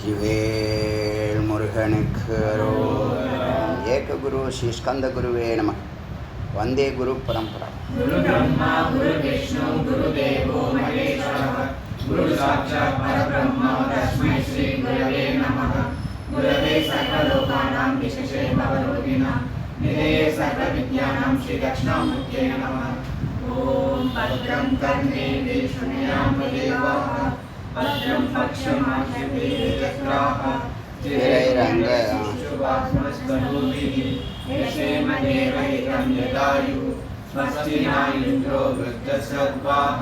ஜிவேல் முருகனுக்கு அரோகரா. ஏக குரு ஸ்ரீ ஸ்கந்த குருவே நம. வந்தே குரு பரம்பரா. குரு பிரம்மா குரு விஷ்ணு குரு தேவோ மகேஸ்வரः குரு சாட்சாத் பரபிரம்ம தஸ்மை ஸ்ரீ குரவே நமः. குரவே சர்வலோகானாம் விசேஷே பவரோகிணாம் நிதயே சர்வவித்யானாம் ஸ்ரீ தட்சிணாமூர்த்தயே நமः. ஓம் பத்ரம் கர்ணேபிः ஷృణுயாம தேவாः பத்ரம் பக்ஷ்யமாக்ஷபிர்யஜத்ராः ஸ்திரைரङ्गशुभास्मस्तनूभिः यशेम देवहितं यदायुः. स्वस्ति न इन्द्रो वृद्धश्रद्वाः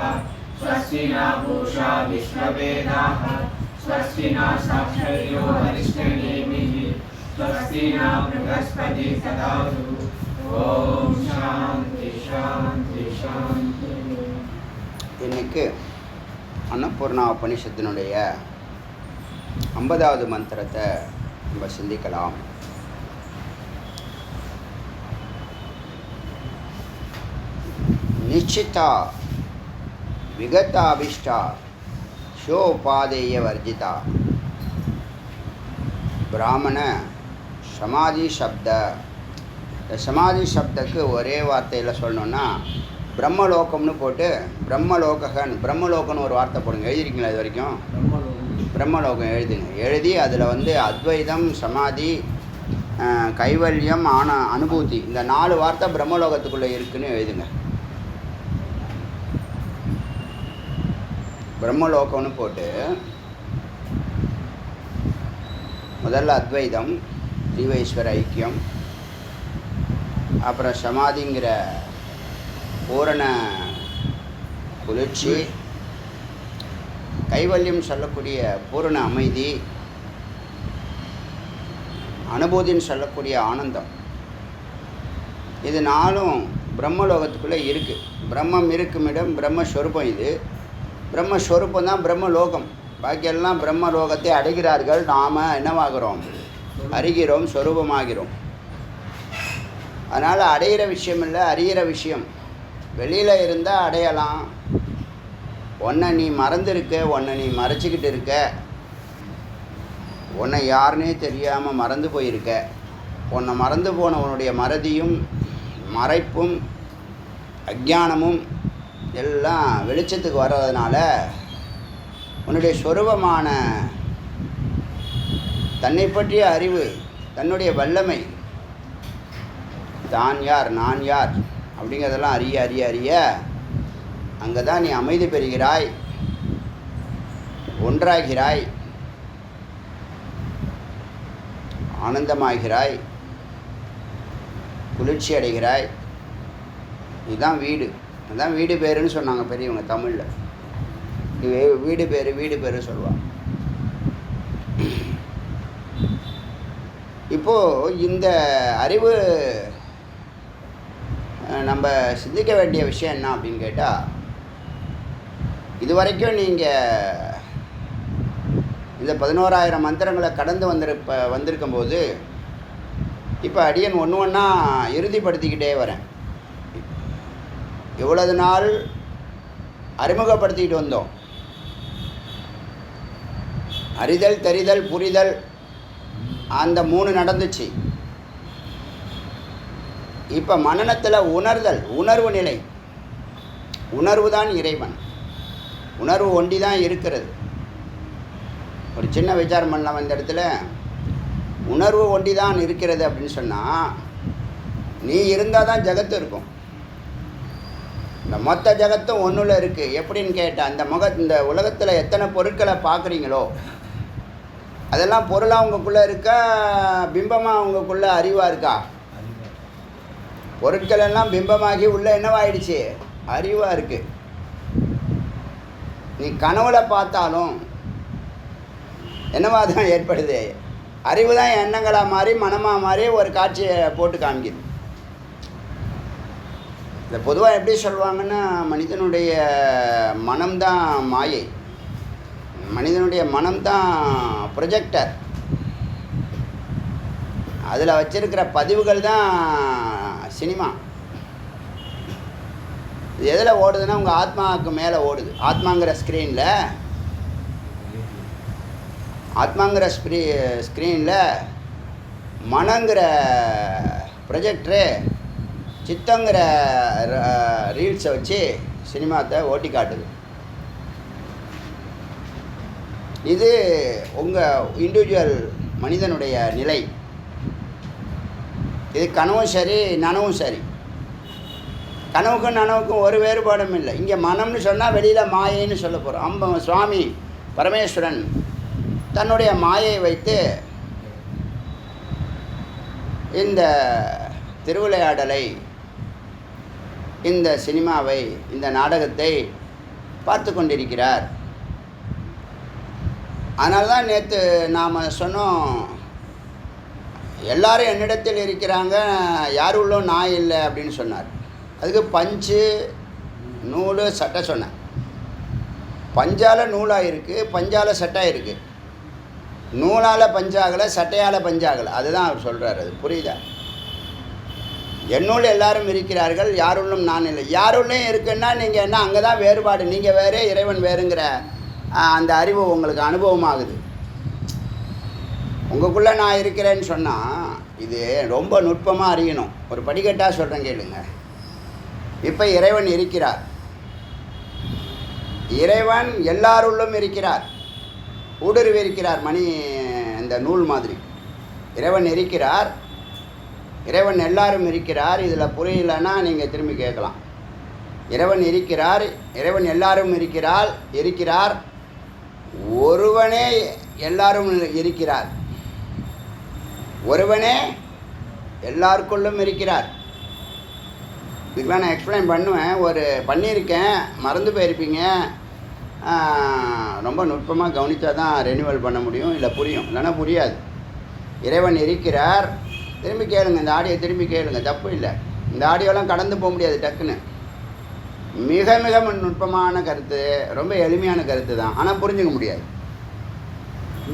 स्वस्ति न पूषा विश्ववेदाः स्वस्ति न साक्षर्यो अरिष्टनेमिः स्वस्ति न बृहस्पतिः ददातु. ओम शांति शांति शांति. இன்னைக்கு அன்னபூர்ணா உபனிஷத்தினுடைய 50வது மந்திரத்தை நம்ம சிந்திக்கலாம். நிச்சிதா விகதாபிஷ்டா ஷோபாதேய வர்ஜிதா. பிராமண சமாதி சப்த. இந்த சமாதி சப்தக்கு ஒரே வார்த்தையில் சொல்லணுன்னா பிரம்மலோகம்னு போட்டு பிரம்மலோகன்னு ஒரு வார்த்தை போடுங்க. எழுதிருக்கீங்களா இது வரைக்கும்? பிரம்மலோகம் எழுதுங்க. எழுதி அதில் அத்வைதம் சமாதி கைவல்யம் அனுபூதி இந்த 4 வார்த்தை பிரம்மலோகத்துக்குள்ளே இருக்குன்னு எழுதுங்க. பிரம்மலோகம்னு போட்டு முதல்ல அத்வைதம் ஜீவேஸ்வர ஐக்கியம், அப்புறம் சமாதிங்கிற பூரண குளிர்ச்சி, கைவல்யம் சொல்லக்கூடிய பூரண அமைதி, அனுபூதின்னு சொல்லக்கூடிய ஆனந்தம். இது 4ம் பிரம்மலோகத்துக்குள்ளே இருக்குது. பிரம்மம் இருக்கும் இடம் பிரம்மஸ்வரூபம். இது பிரம்மஸ்வரூபம் தான் பிரம்மலோகம். பாக்கியெல்லாம் பிரம்மலோகத்தை அடைகிறார்கள். நாம் என்னவாகிறோம்? அறிகிறோம், ஸ்வரூபமாகிறோம். அதனால் அடையிற விஷயம் இல்லை, அறிகிற விஷயம். வெளியில் இருந்தால் அடையலாம். உன்னை நீ மறந்துருக்க, உன்னை நீ மறைச்சிக்கிட்டு இருக்க, உன்னை யாருன்னே தெரியாமல் மறந்து போயிருக்க. உன்னை மறந்து போன உன்னுடைய மறதியும் மறைப்பும் அஜ்ஞானமும் எல்லாம் வெளிச்சத்துக்கு வர்றதுனால உன்னுடைய சொரூபமான தன்னை பற்றிய அறிவு, தன்னுடைய வல்லமை, தான் யார் நான் யார் அப்படிங்கிறதெல்லாம் அறிய அறிய அறிய அங்கே தான் நீ அமைதி பெறுகிறாய், ஒன்றாகிறாய், ஆனந்தமாகிறாய், குளிர்ச்சி அடைகிறாய். இதுதான் வீடு. அதுதான் வீடு பேருன்னு சொன்னாங்க பெரியவங்க தமிழில். வீடு பேரு சொல்லுவாங்க. இப்போது இந்த அறிவு நம்ம சிந்திக்க வேண்டிய விஷயம் என்ன அப்படின்னு கேட்டால், இதுவரைக்கும் நீங்கள் இந்த 11,000 மந்திரங்களை கடந்து வந்திருக்கும்போது இப்போ அடியன் ஒன்று ஒன்றா இறுதிப்படுத்திக்கிட்டே வரேன். எவ்வளவு நாள் அறிமுகப்படுத்திக்கிட்டு வந்தோம். அறிதல், தெரிதல், புரிதல், அந்த 3 நடந்துச்சு. இப்போ மனனத்தில் உணர்தல், உணர்வு நிலை. உணர்வு தான் இறைவன். உணர்வு ஒண்டி தான் இருக்கிறது. ஒரு சின்ன விசாரம் பண்ணலாம் இந்த இடத்துல. உணர்வு ஒண்டி தான் இருக்கிறது அப்படின்னு சொன்னால், நீ இருந்தால் தான் ஜகத்து இருக்கும். இந்த மொத்த ஜகத்தும் ஒன்றுல இருக்குது. எப்படின்னு கேட்டால், இந்த உலகத்தில் எத்தனை பொருட்களை பார்க்குறீங்களோ அதெல்லாம் பொருளாக உங்களுக்குள்ளே இருக்கா, பிம்பமாக உங்களுக்குள்ளே அறிவாக இருக்கா? பொருட்கள் எல்லாம் பிம்பமாகி உள்ளே என்னவாயிடுச்சு? அறிவாக இருக்குது. நீ கனவுல பார்த்தாலும் என்னவாக தான் ஏற்படுது? அறிவு தான் எண்ணங்களாக மாறி மனமாக மாறி ஒரு காட்சியை போட்டு காமிக்குது. இந்த பொதுவாக எப்படி சொல்லுவாங்கன்னா, மனிதனுடைய மனம்தான் மாயை, மனிதனுடைய மனம்தான் ப்ரொஜெக்டர். அதில் வச்சிருக்கிற பதிவுகள் தான் சினிமா. இது எதில் ஓடுதுன்னா உங்கள் ஆத்மாவுக்கு மேலே ஓடுது. ஆத்மாங்கிற ஸ்க்ரீனில் மனங்கிற ப்ரொஜெக்டரு சித்தங்கிற ரீல்ஸை வச்சு சினிமாத்தை ஓட்டி காட்டுது. இது உங்கள் இண்டிவிஜுவல் மனிதனுடைய நிலை. இது கனவும் சரி நனவும் சரி. கனவுக்கும் நனவுக்கும் ஒரு வேறுபாடும் இல்லை. இங்கே மனம்னு சொன்னால் வெளியில் மாயைன்னு சொல்ல போகிறோம். சுவாமி பரமேஸ்வரன் தன்னுடைய மாயை வைத்து இந்த திருவிளையாடலை, இந்த சினிமாவை, இந்த நாடகத்தை பார்த்து கொண்டிருக்கிறார். அதனால தான் நேற்று நாம் சொன்னோம், எல்லாரும் என்னிடத்தில் இருக்கிறாங்க, யார் உள்ளும் நான் இல்லை அப்படின்னு சொன்னார். அதுக்கு பஞ்சு நூல் சட்டை சொன்னேன். பஞ்சால் நூலாக இருக்குது, பஞ்சால் சட்டை இருக்குது. நூலால் பஞ்சாகலை, சட்டையால் பஞ்சாகலை. அதுதான் அவர் சொல்கிறார். அது புரியுதா? என்னுள் எல்லாரும் இருக்கிறார்கள், யாருள்ளும் நான் இல்லை. யாருள்ளையும் இருக்குன்னா நீங்கள் என்ன, அங்கே தான் வேறுபாடு. நீங்கள் வேறு, இறைவன் வேறுங்கிற அந்த அறிவு உங்களுக்கு அனுபவமாகுது. உங்களுக்குள்ளே நான் இருக்கிறேன்னு சொன்னால் இது ரொம்ப நுட்பமாக அறியணும். ஒரு படிக்கட்டாக சொல்கிறேன் கேளுங்க. இப்போ இறைவன் இருக்கிறார். இறைவன் எல்லாருள்ளும் இருக்கிறார். ஊடுருவி இருக்கிறார். மணி இந்த நூல் மாதிரி இறைவன் இருக்கிறார். இறைவன் எல்லாரும் இருக்கிறார். இதில் புரியலன்னா நீங்கள் திரும்பி கேட்கலாம். இறைவன் இருக்கிறார், இறைவன் எல்லாரும் இருக்கிறார். ஒருவனே எல்லாரும் இருக்கிறார். ஒருவனே எல்லாருக்குள்ளும் இருக்கிறார். இதுக்கெலாம் நான் எக்ஸ்பிளைன் பண்ணியிருக்கேன், மறந்து போயிருப்பீங்க. ரொம்ப நுட்பமாக கவனித்தா தான் ரெனியூவல் பண்ண முடியும், இல்லை புரியும், இல்லைன்னா புரியாது. இறைவன் இருக்கிறார். திரும்பி கேளுங்க, இந்த ஆடியோ திரும்பி கேளுங்க, தப்பு இல்லை. இந்த ஆடியோலாம் கடந்து போக முடியாது டக்குன்னு. மிக மிக நுட்பமான கருத்து, ரொம்ப எளிமையான கருத்து தான், ஆனால் புரிஞ்சுக்க முடியாது.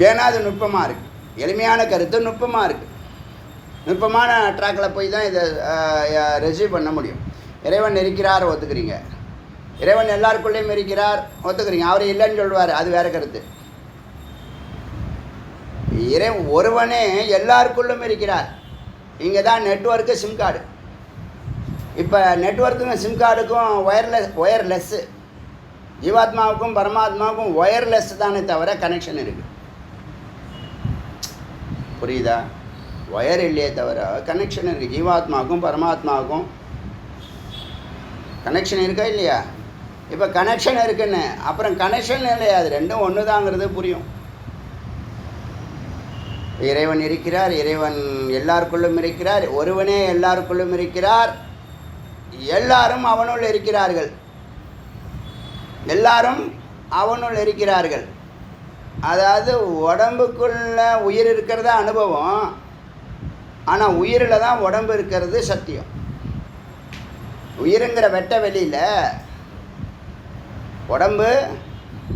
ஏன்னா அது நுட்பமாக இருக்குது. எளிமையான கருத்து நுட்பமாக இருக்குது. நுட்பமான ட்ராக்கில் போய் தான் இதை ரிசீவ் பண்ண முடியும். இறைவன் இருக்கிறார் ஒத்துக்கிறீங்க, இறைவன் எல்லாருக்குள்ளேயும் இருக்கிறார் ஒத்துக்கிறீங்க, அவர் இல்லைன்னு சொல்லுவார், அது வேறு கருத்து. ஒருவனே எல்லாருக்குள்ளும் இருக்கிறார். இங்கே தான் நெட்வொர்க்கு, சிம் கார்டு. இப்போ நெட்வொர்க்குங்க சிம் கார்டுக்கும் ஒயர்லெஸ்ஸு. ஜீவாத்மாவுக்கும் பரமாத்மாவுக்கும் ஒயர்லெஸ் தானே தவிர கனெக்ஷன் இருக்குது. புரியுதா? ஒயர் இல்லையே தவிர கனெக்ஷன் இருக்குது. ஜீவாத்மாவுக்கும் பரமாத்மாவுக்கும் கனெக்ஷன் இருக்கா இல்லையா? இப்போ கனெக்ஷன் இருக்குன்னு அப்புறம் கனெக்ஷன் இல்லையா? அது ரெண்டும் ஒன்று தாங்கிறது புரியும். இறைவன் இருக்கிறார், இறைவன் எல்லாருக்குள்ளும் இருக்கிறார், ஒருவனே எல்லாருக்குள்ளும் இருக்கிறார், எல்லாரும் அவனுள் இருக்கிறார்கள். எல்லாரும் அவனுள் இருக்கிறார்கள். அதாவது உடம்புக்குள்ள உயிர் இருக்கிறதா அனுபவம், ஆனால் உயிரில் தான் உடம்பு இருக்கிறது சத்தியம். உயிருங்கிற வெட்ட வெளியில் உடம்பு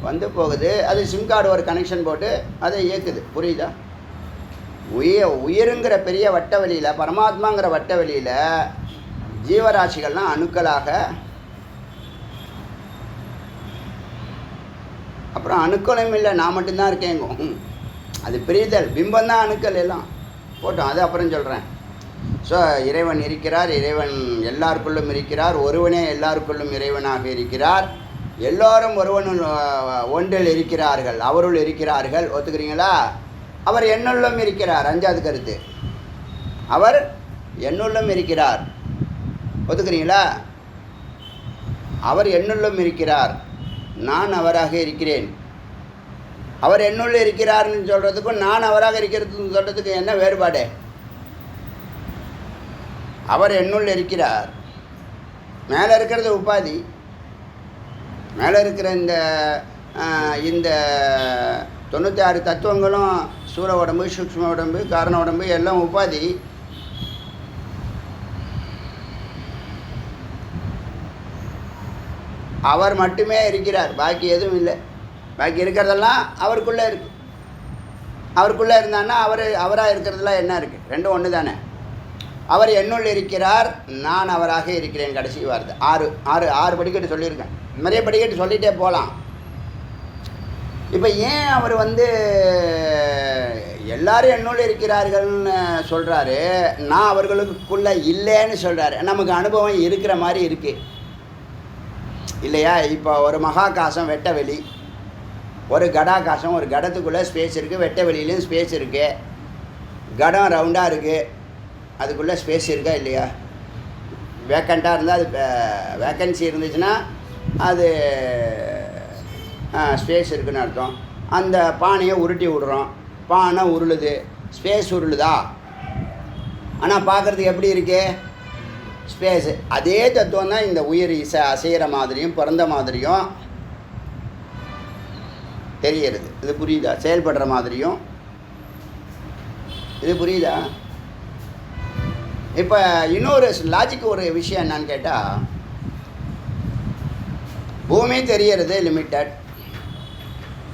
வந்து போகுது, அது சிம் கார்டு ஒரு கனெக்ஷன் போட்டு அதை இயக்குது. புரியுதா? உயிருங்கிற பெரிய வட்ட வெளியில், பரமாத்மாங்கிற வட்ட வெளியில் ஜீவராசிகள்லாம் அணுக்களாக, அப்புறம் அணுக்களும் இல்லை, நான் மட்டும்தான் இருக்கேங்க. அது பிரிதல், பிம்பம் தான் அணுக்கள் எல்லாம் போட்டோம், அது அப்புறம் சொல்கிறேன். ஸோ இறைவன் இருக்கிறார், இறைவன் எல்லாருக்குள்ளும் இருக்கிறார், ஒருவனே எல்லாருக்குள்ளும் இறைவனாக இருக்கிறார், எல்லோரும் ஒன்றில் இருக்கிறார்கள், அவருள் இருக்கிறார்கள். ஒத்துக்கிறீங்களா? அவர் என்னுள்ளும் இருக்கிறார். அஞ்சாவது கருத்து, அவர் என்னுள்ளும் இருக்கிறார். ஒத்துக்கிறீங்களா? அவர் என்னுள்ளும் இருக்கிறார், நான் அவராக இருக்கிறேன். அவர் என்னுள்ள இருக்கிறார்னு சொல்கிறதுக்கும் நான் அவராக இருக்கிறதுன்னு சொல்கிறதுக்கு என்ன வேறுபாடு? அவர் என்னுள் இருக்கிறார், மேலே இருக்கிறது உபாதி. மேலே இருக்கிற இந்த 96 தத்துவங்களும் சூர உடம்பு, சூக்ஷ்ம உடம்பு, காரண உடம்பு எல்லாம் உபாதி. அவர் மட்டுமே இருக்கிறார், பாக்கி எதுவும் இல்லை. பாக்கி இருக்கிறதெல்லாம் அவருக்குள்ளே இருக்கு. அவருக்குள்ளே இருந்தான்னா அவராக இருக்கிறதுலாம் என்ன இருக்குது? ரெண்டும் ஒன்று தானே. அவர் என்னுள் இருக்கிறார், நான் அவராக இருக்கிறேன். கடைசி வார்த்தை. 6 படிக்கட்டு சொல்லியிருக்கேன். நிறைய படிக்கட்டு சொல்லிகிட்டே போகலாம். இப்போ ஏன் அவர் எல்லாரும் என்னுள் இருக்கிறார்கள்னு சொல்கிறாரு, நான் அவர்களுக்குள்ளே இல்லைன்னு சொல்கிறாரு. நமக்கு அனுபவம் இருக்கிற மாதிரி இருக்குது இல்லையா? இப்போ ஒரு மகாகாசம் வெட்ட வெளி, ஒரு கடாகாசம், ஒரு கடத்துக்குள்ளே ஸ்பேஸ் இருக்குது, வெட்ட வெளியிலையும் ஸ்பேஸ் இருக்குது. கடம் ரவுண்டாக இருக்குது, அதுக்குள்ளே ஸ்பேஸ் இருக்கா இல்லையா? வேக்கண்ட்டாக இருந்தால் அது வேக்கன்சி இருந்துச்சுன்னா அது ஸ்பேஸ் இருக்குதுன்னு அர்த்தம். அந்த பானையை உருட்டி விடுறோம், பானை உருளுது, ஸ்பேஸ் உருளுதா? ஆனால் பார்க்குறதுக்கு எப்படி இருக்கு? ஸ்பேஸு. அதே தத்துவம் தான் இந்த உயிர் அசைகிற மாதிரியும் பிறந்த மாதிரியும் தெரிகிறது. இது புரியுதா? செயல்படுற மாதிரியும் இது புரியுதா? இப்போ இன்னொரு லாஜிக் ஒரு விஷயம் என்னன்னு கேட்டால், பூமி தெரியறது லிமிட்டட்,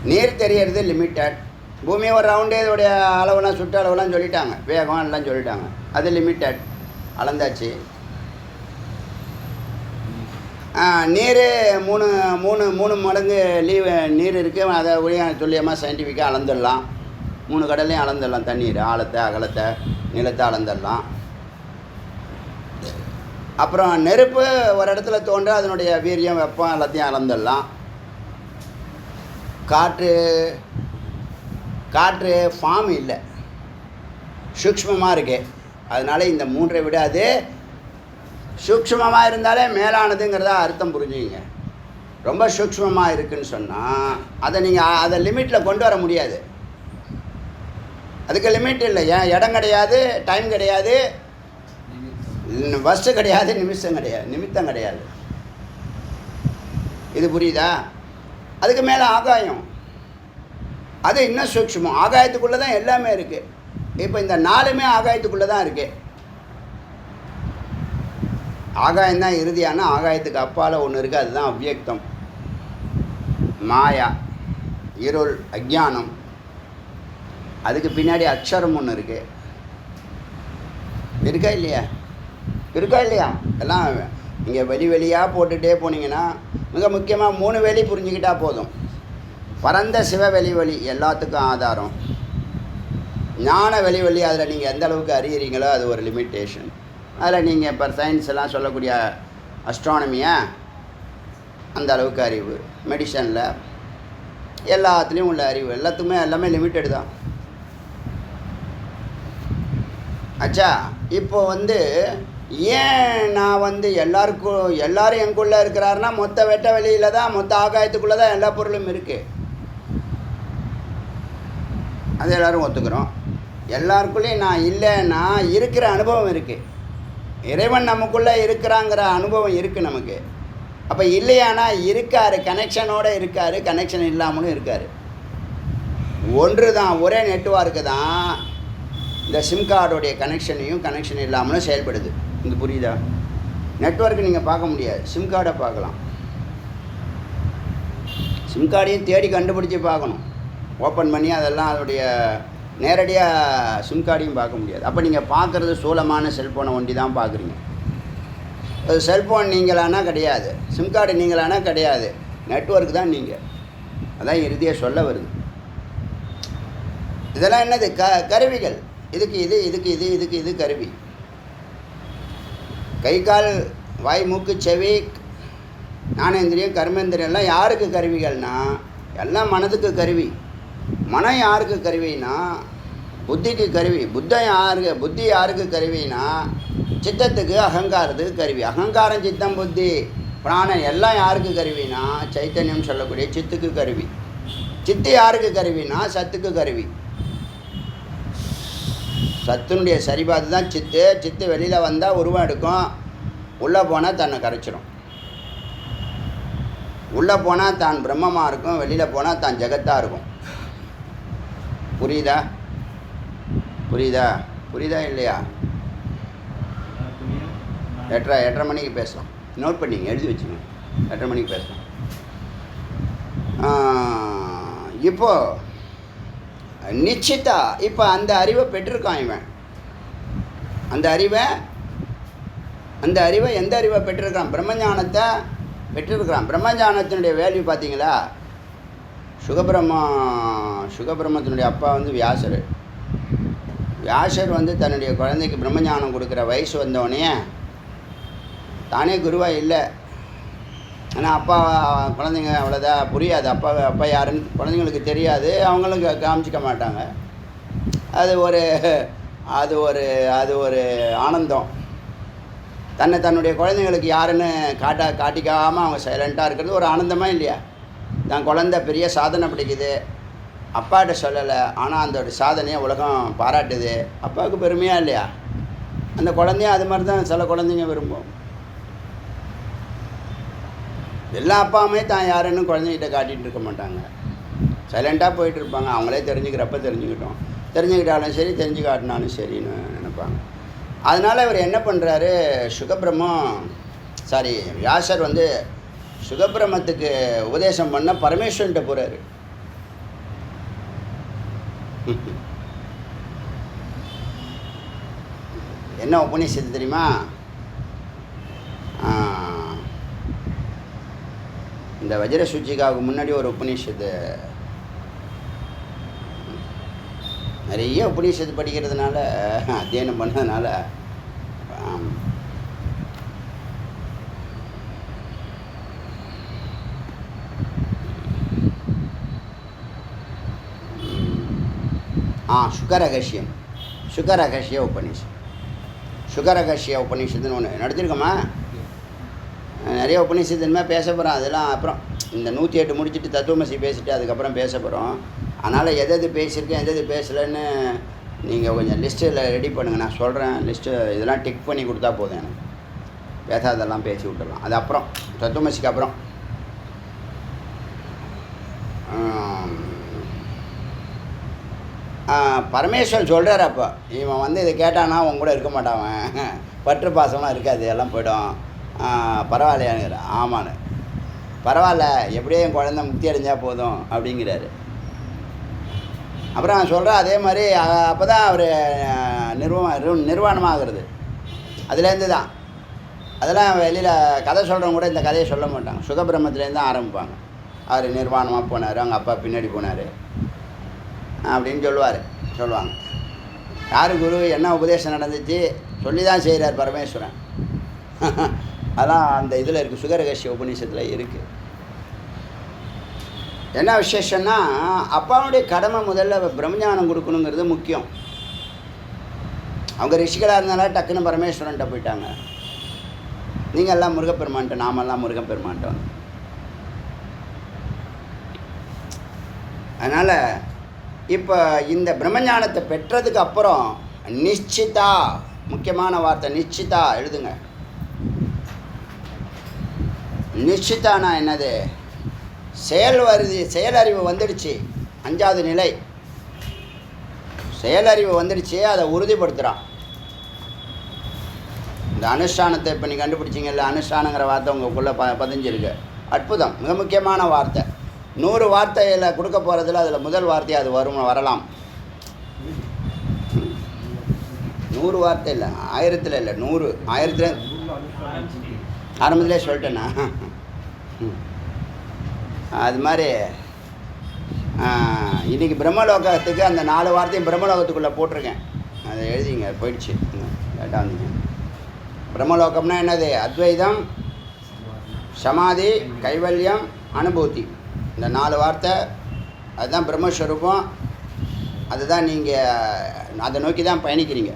நீர் தெரியறது லிமிட்டட். பூமி ஒரு ரவுண்டே இதோடைய அளவுலாம் சுற்று அளவுலாம் சொல்லிட்டாங்க, வேகம் எல்லாம் சொல்லிட்டாங்க, அது லிமிட்டட், அளந்தாச்சு. நீர் மூணு மடங்கு நீர் இருக்குது, அதை துல்லியமாக சயின்டிஃபிக்காக அளந்துடலாம். 3 கடல்லையும் அளந்துடலாம், தண்ணீர் ஆழத்தை அகலத்தை நிலத்தை அளந்துடலாம். அப்புறம் நெருப்பு ஒரு இடத்துல தோன்ற அதனுடைய வீரியம் வெப்பம் எல்லாத்தையும் அளந்துடலாம். காற்று ஃபார்ம் இல்லை, சூக்ஷ்மமாக இருக்கு. அதனால் இந்த 3ஐ விட அது சூக்ஷ்மமாக இருந்தாலே மேலானதுங்கிறதா அர்த்தம் புரிஞ்சுங்க. ரொம்ப சூக்ஷ்மமாக இருக்குதுன்னு சொன்னால் அதை லிமிட்டில் கொண்டு வர முடியாது. அதுக்கு லிமிட் இல்லை. ஏன் இடம் கிடையாது, டைம் கிடையாது, பஸ்ஸு கிடையாது, நிமித்தம் கிடையாது. இது புரியுதா? அதுக்கு மேலே ஆகாயம், அது இன்னும் சூக்ஷ்மம். ஆகாயத்துக்குள்ளே தான் எல்லாமே இருக்குது. இப்போ இந்த 4மே ஆகாயத்துக்குள்ளே தான் இருக்குது. ஆகாயம்தான் இறுதியான, ஆகாயத்துக்கு அப்பால் ஒன்று இருக்குது, அதுதான் அவ்வியக்தம், மாயா, இருள், அஜ்ஞானம். அதுக்கு பின்னாடி அக்ஷரம் ஒன்று இருக்குது. இருக்கா இல்லையா? எல்லாம் இங்கே வெளியாக போட்டுகிட்டே போனீங்கன்னா மிக முக்கியமாக 3 வெளி புரிஞ்சுக்கிட்டால் போதும். பரந்த சிவவெளி எல்லாத்துக்கும் ஆதாரம். ஞான வெளி அதில் நீங்கள் எந்த அளவுக்கு அறியறீங்களோ அது ஒரு லிமிட்டேஷன். அதில் நீங்கள் இப்போ சயின்ஸ் எல்லாம் சொல்லக்கூடிய அஸ்ட்ரானமியை அந்த அளவுக்கு அறிவு, மெடிசனில் எல்லாத்துலேயும் உள்ள அறிவு எல்லாமே லிமிட்டடு தான். ஆச்சா? இப்போ ஏன் நான் எல்லாரும் எங்குள்ளே இருக்கிறாருன்னா மொத்த வெட்ட வெளியில் தான், மொத்த ஆகாயத்துக்குள்ளே தான் எல்லா பொருளும் இருக்குது. அது எல்லோரும் ஒத்துக்கிறோம். எல்லாருக்குள்ளேயும் நான் இல்லைன்னா இருக்கிற அனுபவம் இருக்குது. இறைவன் நமக்குள்ளே இருக்கிறாங்கிற அனுபவம் இருக்குது நமக்கு. அப்போ இல்லையானா இருக்கார், கனெக்ஷனோடு இருக்கார், கனெக்ஷன் இல்லாமலும் இருக்கார். ஒன்று தான், ஒரே நெட்வொர்க்கு தான் இந்த சிம் கார்டோடைய கனெக்ஷன் இல்லாமலும் செயல்படுது. இது புரியுதா? நெட்வொர்க்கு நீங்கள் பார்க்க முடியாது, சிம் கார்டை பார்க்கலாம். சிம் கார்டையும் தேடி கண்டுபிடிச்சி பார்க்கணும், ஓப்பன் பண்ணி அதெல்லாம் அதோடைய நேரடியாக சிம் கார்டையும் பார்க்க முடியாது. அப்போ நீங்கள் பார்க்குறது சூலமான செல்ஃபோனை ஒண்டி தான் பார்க்குறீங்க. அது செல்ஃபோன் நீங்களானா கிடையாது, சிம் கார்டு நீங்களானா கிடையாது, நெட்வொர்க் தான் நீங்கள். அதான் இறுதியாக சொல்ல வருது. இதெல்லாம் என்னது? கருவிகள். இதுக்கு இது கருவி. கை கால் வாய் மூக்கு செவி ஞானேந்திரியம் கர்மேந்திரியம் எல்லாம் யாருக்கு கருவிகள்னா எல்லாம் மனதுக்கு கருவி. மனம் யாருக்கு கருவினா புத்திக்கு கருவி. புத்தி யாருக்கு கருவினா சித்தத்துக்கு, அகங்காரத்துக்கு கருவி. அகங்காரம், சித்தம், புத்தி, பிராணன் எல்லாம் யாருக்கு கருவினா சைத்தன்யம் சொல்லக்கூடிய சித்துக்கு கருவி. சித்து யாருக்கு கருவினா சத்துக்கு கருவி. சத்துனுடைய சரிபாது தான் சித்து. சித்து வெளியில் வந்தால் உருவம் எடுக்கும், உள்ளே போனால் தன்னை கரைச்சிடும். உள்ளே போனால் தான் பிரம்மமாக இருக்கும், வெளியில் போனால் தான் ஜெகத்தாக இருக்கும். புரியுதா இல்லையா? 8:30 மணிக்கு பேசலாம். நோட் பண்ணிங்க, எழுதி வச்சுங்க. 8:30 மணிக்கு பேசலாம். இப்போது நிச்சயத்தா இப்போ அந்த அறிவை பெற்றிருக்கான் இவன். அந்த அறிவை எந்த அறிவை பெற்றிருக்கிறான்? பிரம்மஞானத்தை பெற்றிருக்கிறான். பிரம்மஞானத்தினுடைய வேல்யூ பார்த்தீங்களா? சுகபிரம்மத்தினுடைய அப்பா வந்து வியாசர். வியாசர் வந்து தன்னுடைய குழந்தைக்கு பிரம்மஞானம் கொடுக்குற வயசு வந்தோடனே தானே குருவாக இல்லை. ஆனால் அப்பா குழந்தைங்க அவ்வளோதான் புரியாது. அப்பா யாருன்னு குழந்தைங்களுக்கு தெரியாது, அவங்களும் காமிச்சிக்க மாட்டாங்க. அது ஒரு ஆனந்தம். தன்னுடைய குழந்தைங்களுக்கு யாருன்னு காட்டிக்காமல் அவங்க சைலண்ட்டாக இருக்கிறது ஒரு ஆனந்தமாக இல்லையா? தான் குழந்தை பெரிய சாதனை பிடிக்குது, அப்பாட்ட சொல்லலை, ஆனால் அந்த ஒரு சாதனையை உலகம் பாராட்டுது. அப்பாவுக்கு பெருமையாக இல்லையா? அந்த குழந்தையும் அது மாதிரி தான் சில குழந்தைங்க விரும்பும். எல்லா அப்பாவுமே தான் யாருன்னு குழந்தைகிட்ட காட்டிகிட்டு இருக்க மாட்டாங்க, சைலண்ட்டாக போயிட்டு இருப்பாங்க. அவங்களே தெரிஞ்சுக்கிறப்ப தெரிஞ்சுக்கிட்டாலும் சரி, தெரிஞ்சு காட்டினாலும் சரின்னு நினைப்பாங்க. அதனால் இவர் என்ன பண்ணுறாரு? வியாசர் வந்து சுகபிரமத்துக்கு உபதேசம் பண்ண பரமேஸ்வரன்ட்ட போகிறாரு. என்ன உபநிஷத்து தெரியுமா? இந்த வஜ்ர சூச்சிகாவுக்கு முன்னாடி ஒரு உபநிஷத்து, நிறைய உபநிஷத்து படிக்கிறதுனால, அத்தியனம் பண்ணதுனால சுகரகசிய உபநிஷத். சுகரகசிய உபநிஷத்துன்னு ஒன்று நடத்திருக்கோமா? நிறைய உபநிஷத்து இனிமேல் பேச போகிறோம். அதெல்லாம் அப்புறம் இந்த 108 முடிச்சுட்டு தத்துவமசி பேசிட்டு அதுக்கப்புறம் பேச போகிறோம். அதனால் எது பேசியிருக்கேன் எது பேசலைன்னு நீங்கள் கொஞ்சம் லிஸ்ட்டில் ரெடி பண்ணுங்கள். நான் சொல்கிறேன் லிஸ்ட்டு, இதெல்லாம் டிக் பண்ணி கொடுத்தா போதும். எனக்கு பேசாதெல்லாம் பேசி விட்டுடலாம். அது அப்புறம் தத்துவமசிக்கு அப்புறம். பரமேஸ்வரன் சொல்கிறார், அப்போ இவன் வந்து இதை கேட்டானா உன் கூட இருக்க மாட்டான், பற்று பாசம்லாம் இருக்காது, எல்லாம் போய்டும், பரவாயில்லையாங்கிற. ஆமான்னு, பரவாயில்ல, எப்படியோ என் குழந்தை முக்தி அடைஞ்சால் போதும் அப்படிங்கிறாரு. அப்புறம் நான் சொல்கிறேன் அதே மாதிரி. அப்போ தான் அவர் நிர்வாணமாகிறது. அதுலேருந்து தான் அதெல்லாம் வெளியில் கதை சொல்கிறவங்க கூட இந்த கதையை சொல்ல மாட்டாங்க. சுகபிரம்மத்துலேருந்து தான் ஆரம்பிப்பாங்க. அவர் நிர்வாணமாக போனார், அவங்க அப்பா பின்னாடி போனார் அப்படின்னு சொல்லுவாங்க. யார் குரு, என்ன உபதேசம் நடந்துச்சு சொல்லி தான் செய்கிறார் பரமேஸ்வரன். அதான் அந்த இதில் இருக்குது, சுகரகசிய உபநிஷத்தில் இருக்குது. என்ன விசேஷம்னா, அப்பாவுடைய கடமை முதல்ல பிரம்மஞானம் கொடுக்கணுங்கிறது முக்கியம். அவங்க ரிஷிகளாக இருந்தாலும் டக்குன்னு பரமேஸ்வரன்ட்ட போயிட்டாங்க. நீங்கள் எல்லாம் முருகப்பெருமான்ட்ட, நாமெல்லாம் முருகப்பெருமான்ட்ட வந்து. அதனால் இப்போ இந்த பிரம்மஞானத்தை பெற்றதுக்கு அப்புறம் நிச்சிதா, முக்கியமான வார்த்தை நிச்சிதா, எழுதுங்க. நிச்சிதானா என்னது? செயலறிவு வந்துடுச்சு. 5வது நிலை செயலறிவு வந்துடுச்சு, அதை உறுதிப்படுத்துகிறான். இந்த அனுஷ்டானத்தை இப்போ நீங்கள் கண்டுபிடிச்சிங்கல்ல, அனுஷ்டானங்கிற வார்த்தை உங்களுக்குள்ளே பதிஞ்சிருக்கு. அற்புதம், மிக முக்கியமான வார்த்தை. 100 வார்த்தையில் கொடுக்க போகிறதுல அதில் முதல் வார்த்தை அது வரலாம். 100 வார்த்தை இல்லை, 1000 இல்லை, 100, 1000 ஆரம்பத்திலே சொல்லிட்டேண்ணா. அது மாதிரி இன்றைக்கி பிரம்மலோகத்துக்கு அந்த 4 வார்த்தையும் பிரம்மலோகத்துக்குள்ளே போட்டிருக்கேன். அதை எழுதிங்க, போயிடுச்சு லேட்டாக வந்துங்க. பிரம்மலோகம்னா என்னது? அத்வைதம், சமாதி, கைவல்யம், அனுபூதி. இந்த 4 வார்த்தை அதுதான் பிரம்மஸ்வரூபம். அதுதான் நீங்கள் அதை நோக்கி தான் பயணிக்கிறீங்க.